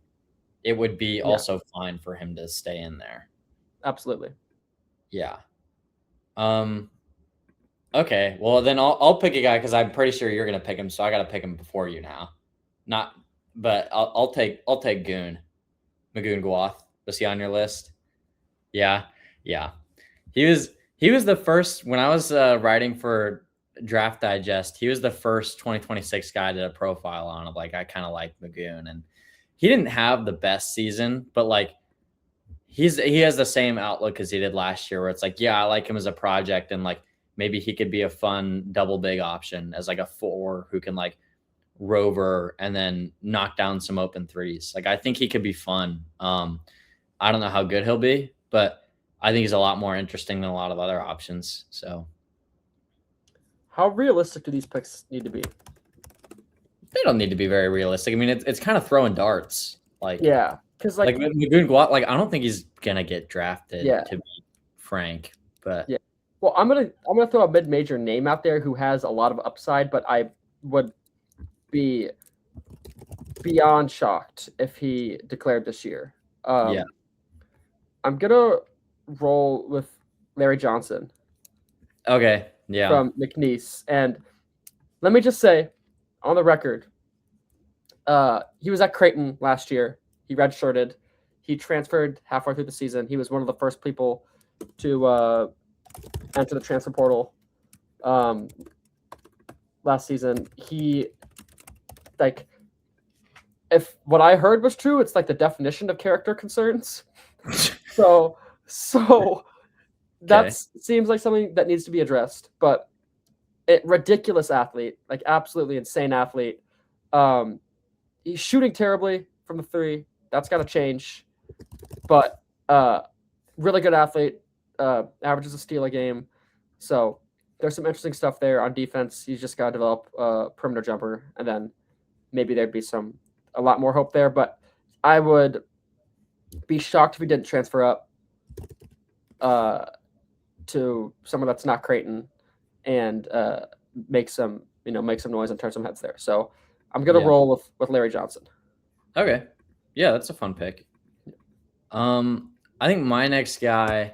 It would be also fine for him to stay in there. Absolutely. Yeah. Okay. Well, then I'll pick a guy because I'm pretty sure you're gonna pick him, so I gotta pick him before you now. But I'll take Goon. Magoon Guath. Was he on your list? Yeah. He was the first when I was writing for Draft Digest. He was the first 2026 guy to a profile on of I kind of like Magoon, and he didn't have the best season, but he has the same outlook as he did last year, where it's I like him as a project, and maybe he could be a fun double big option as a 4 who can rover and then knock down some open threes. I think he could be fun. I don't know how good he'll be, but I think he's a lot more interesting than a lot of other options. So how realistic do these picks need to be? They don't need to be very realistic. I mean, it's kind of throwing darts. Yeah, because Magoon Guath, I don't think he's gonna get drafted. To be frank, but Well, I'm gonna throw a mid-major name out there who has a lot of upside, but I would be beyond shocked if he declared this year. Yeah. I'm gonna roll with Larry Johnson Okay. Yeah. from McNeese, and let me just say, on the record, he was at Creighton last year. He redshirted. He transferred halfway through the season. He was one of the first people to enter the transfer portal last season. He like if what I heard was true, it's like the definition of character concerns. So that Okay. seems like something that needs to be addressed. But ridiculous athlete, like absolutely insane athlete. He's shooting terribly from the three. That's got to change. But really good athlete. Averages a steal a game. So there's some interesting stuff there on defense. He's just got to develop a perimeter jumper, and then maybe there'd be a lot more hope there. But I would be shocked if he didn't transfer up to someone that's not Creighton and make some noise and turn some heads there. So I'm gonna Yeah. roll with Larry Johnson. Okay. Yeah, that's a fun pick. I think my next guy,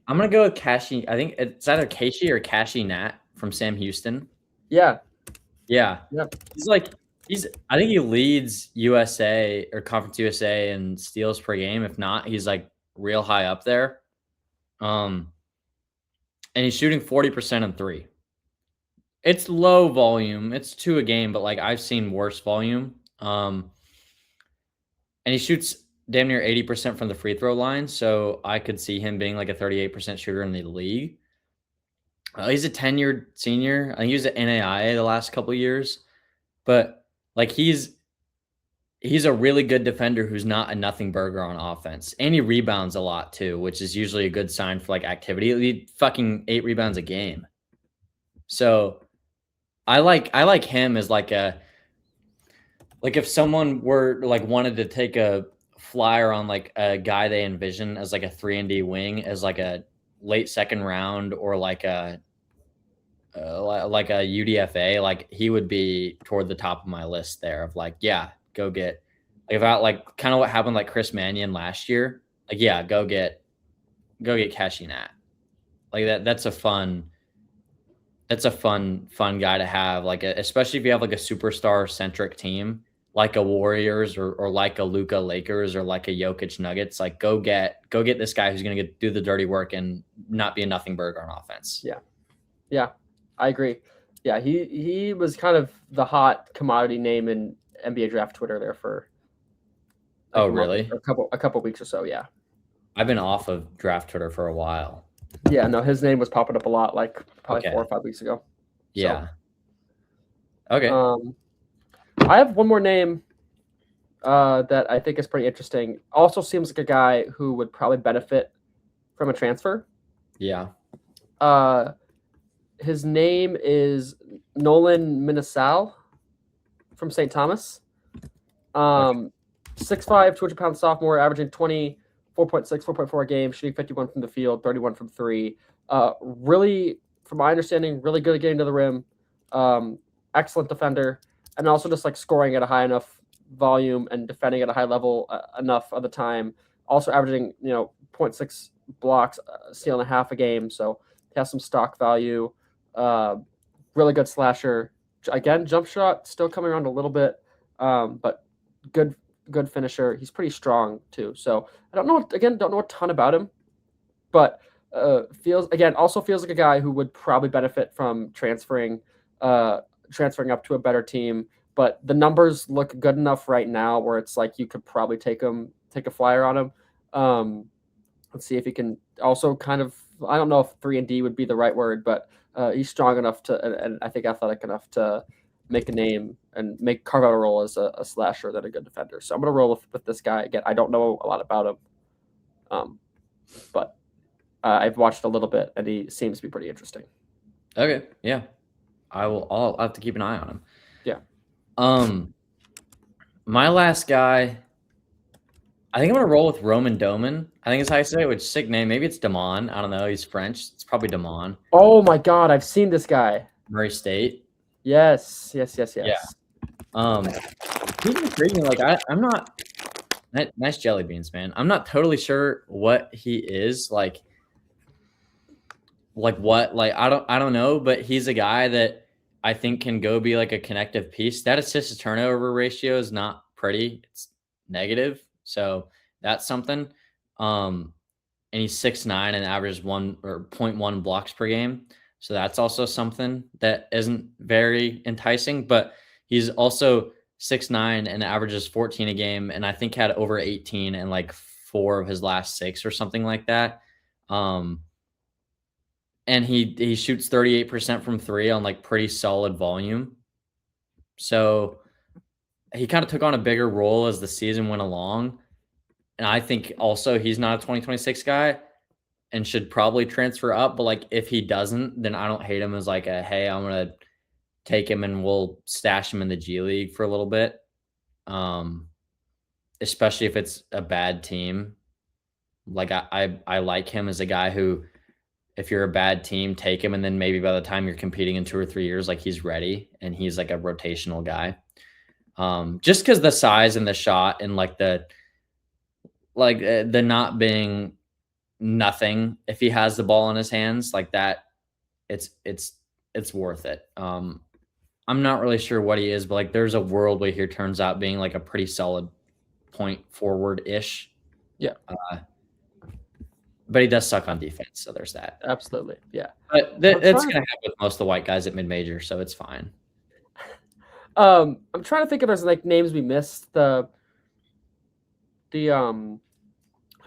I'm gonna go with Cashy. I think it's either Casey or Cashy Nat from Sam Houston. Yeah. Yeah. Yep. I think he leads USA or Conference USA in steals per game. If not, he's like real high up there. And he's shooting 40% on three. It's low volume. It's 2 a game, but like I've seen worse volume. And he shoots damn near 80% from the free throw line. So I could see him being like a 38% shooter in the league. He's a tenured senior. I think he was at NAIA the last couple of years, but like he's a really good defender who's not a nothing burger on offense. And he rebounds a lot too, which is usually a good sign for like activity. He fucking 8 rebounds a game. So I like him as like if someone were like wanted to take a flyer on like a guy they envision as like a 3-and-D wing as like a late second round or like a UDFA, like he would be toward the top of my list there of like, yeah, go get like about like kind of what happened like Chris Mannion last year. Like, yeah, go get Cashy Nat. Like that's a fun guy to have. Like especially if you have like a superstar centric team like a Warriors or like a Luka Lakers or like a Jokic Nuggets, like go get this guy who's gonna do the dirty work and not be a nothing burger on offense. Yeah, I agree. Yeah, he was kind of the hot commodity name in NBA draft Twitter there for like Oh, really? a couple weeks or so. Yeah. I've been off of draft Twitter for a while. Yeah, no, his name was popping up a lot, like probably Okay. 4 or 5 weeks ago. Yeah. So, Okay. I have one more name that I think is pretty interesting. Also seems like a guy who would probably benefit from a transfer. Yeah. His name is Nolan Minnesal from St. Thomas. 6'5", 200-pound sophomore, averaging 24.6, 4.4 a game, shooting 51 from the field, 31 from three. Really, from my understanding, really good at getting to the rim. Excellent defender, and also just like scoring at a high enough volume and defending at a high level enough of the time. Also averaging 0.6 blocks, steal and a half a game. So he has some stock value. Really good slasher. Again, jump shot still coming around a little bit, but good finisher. He's pretty strong too. So I don't know a ton about him, but also feels like a guy who would probably benefit from transferring up to a better team. But the numbers look good enough right now where it's like you could probably take a flyer on him. Let's see if he can also kind of, I don't know if 3-and-D would be the right word, but he's strong enough and I think athletic enough to make a name and carve out a role as a slasher than a good defender. So I'm going to roll with this guy. Again, I don't know a lot about him, but I've watched a little bit and he seems to be pretty interesting. Okay. Yeah. I'll have to keep an eye on him. Yeah. My last guy, I think I'm gonna roll with Roman Doman. I think it's how you say it, which sick name. Maybe it's Damon. I don't know. He's French. It's probably Damon. Oh my God, I've seen this guy. Murray State. Yes, yes, yes, Yeah. yes. He's intriguing. Like I'm not nice jelly beans, man. I'm not totally sure what he is. What? Like I don't know, but he's a guy that I think can go be like a connective piece. That assist to turnover ratio is not pretty. It's negative. So that's something. Um, and he's 6'9" and averages 1 or 0.1 blocks per game. So that's also something that isn't very enticing, but he's also 6'9" and averages 14 a game. And I think had over 18 and like 4 of his last 6 or something like that. And he shoots 38% from 3 on like pretty solid volume. So he kind of took on a bigger role as the season went along. And I think also he's not a 2026 guy and should probably transfer up. But like if he doesn't, then I don't hate him as like a hey, I'm gonna take him and we'll stash him in the G League for a little bit. Especially if it's a bad team. Like I like him as a guy who, if you're a bad team, take him, and then maybe by the time you're competing in 2 or 3 years, like he's ready and he's like a rotational guy. Just because the size and the shot and like the not being nothing if he has the ball in his hands like that, it's worth it. I'm not really sure what he is, but like there's a world where he turns out being like a pretty solid point forward ish. Yeah. But he does suck on defense, so there's that. Absolutely, yeah. But that's gonna happen with most of the white guys at mid-major, so it's fine. I'm trying to think if there's like names we missed. The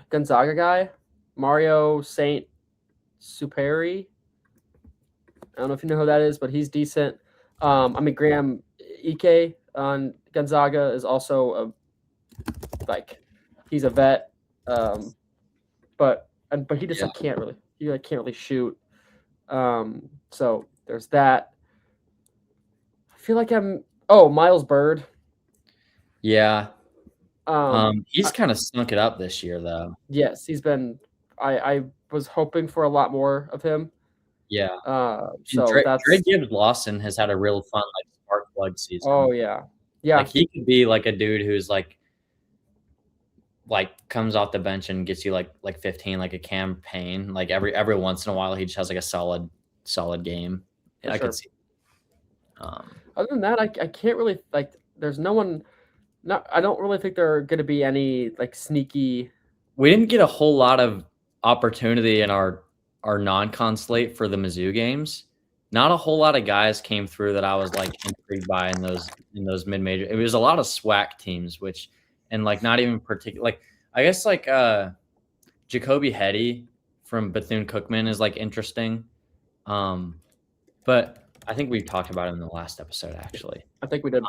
Gonzaga guy, Mario Saint Superi. I don't know if you know who that is, but he's decent. I mean, Graham Ike on Gonzaga is also he's a vet, but he just can't really shoot. So there's that. I feel like Miles Bird. Yeah. He's kind of snuck it up this year, though. Yes, he's been. I was hoping for a lot more of him. Yeah. So Dre Gibbs Lawson has had a real fun like spark plug season. Oh yeah. Like he could be like a dude who's like comes off the bench and gets you like 15, like a campaign. Like every once in a while, he just has like a solid game. For I sure. could see. Other than that, I can't really like. There's no one. I don't really think there are going to be any like sneaky. We didn't get a whole lot of opportunity in our non-con slate for the Mizzou games. Not a whole lot of guys came through that I was like intrigued by in those mid-major. It was a lot of SWAC teams, and like not even particular. Like I guess like Jacoby Hetty from Bethune-Cookman is like interesting, but I think we talked about it in the last episode actually. I think we did.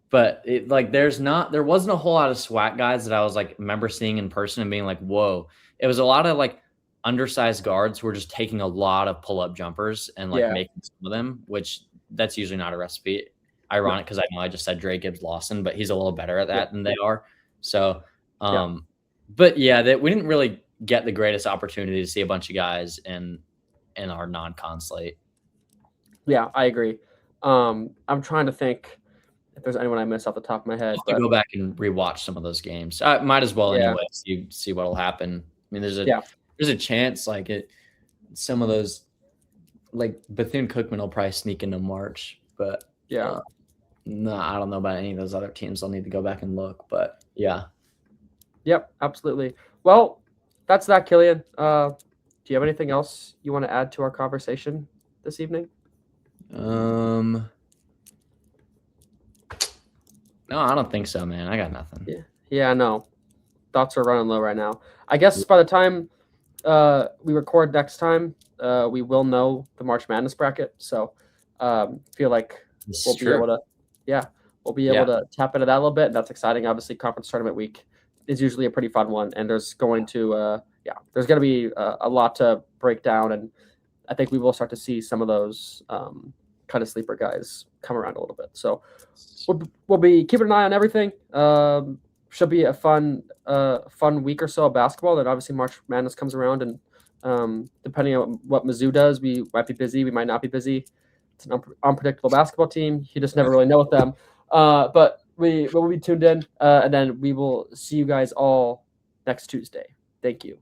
But there wasn't a whole lot of SWAC guys that I was like remember seeing in person and being like, whoa. It was a lot of like undersized guards who were just taking a lot of pull-up jumpers and like making some of them, which that's usually not a recipe. Ironic because I know I just said Dre Gibbs Lawson, but he's a little better at that than they are. So, but yeah, that we didn't really get the greatest opportunity to see a bunch of guys in our non-con slate. Yeah, I agree. I'm trying to think if there's anyone I missed off the top of my head. I'll have to go back and rewatch some of those games. I might as well anyway. See what'll happen. I mean, there's a chance like some of those like Bethune-Cookman will probably sneak into March, but no, I don't know about any of those other teams. I'll need to go back and look, but yeah. Yep, absolutely. Well, that's that, Killian. Do you have anything else you want to add to our conversation this evening? No, I don't think so, man. I got nothing. Yeah, no. Thoughts are running low right now. I guess by the time we record next time, we will know the March Madness bracket. So feel like we'll be able to tap into that a little bit. And that's exciting. Obviously, conference tournament week is usually a pretty fun one. And there's going to be a lot to break down. And I think we will start to see some of those kind of sleeper guys come around a little bit. So we'll be keeping an eye on everything. should be a fun week or so of basketball. Then obviously March Madness comes around, and depending on what Mizzou does, we might be busy, we might not be busy. It's an unpredictable basketball team. You just never really know with them. But we will be tuned in, and then we will see you guys all next Tuesday. Thank you.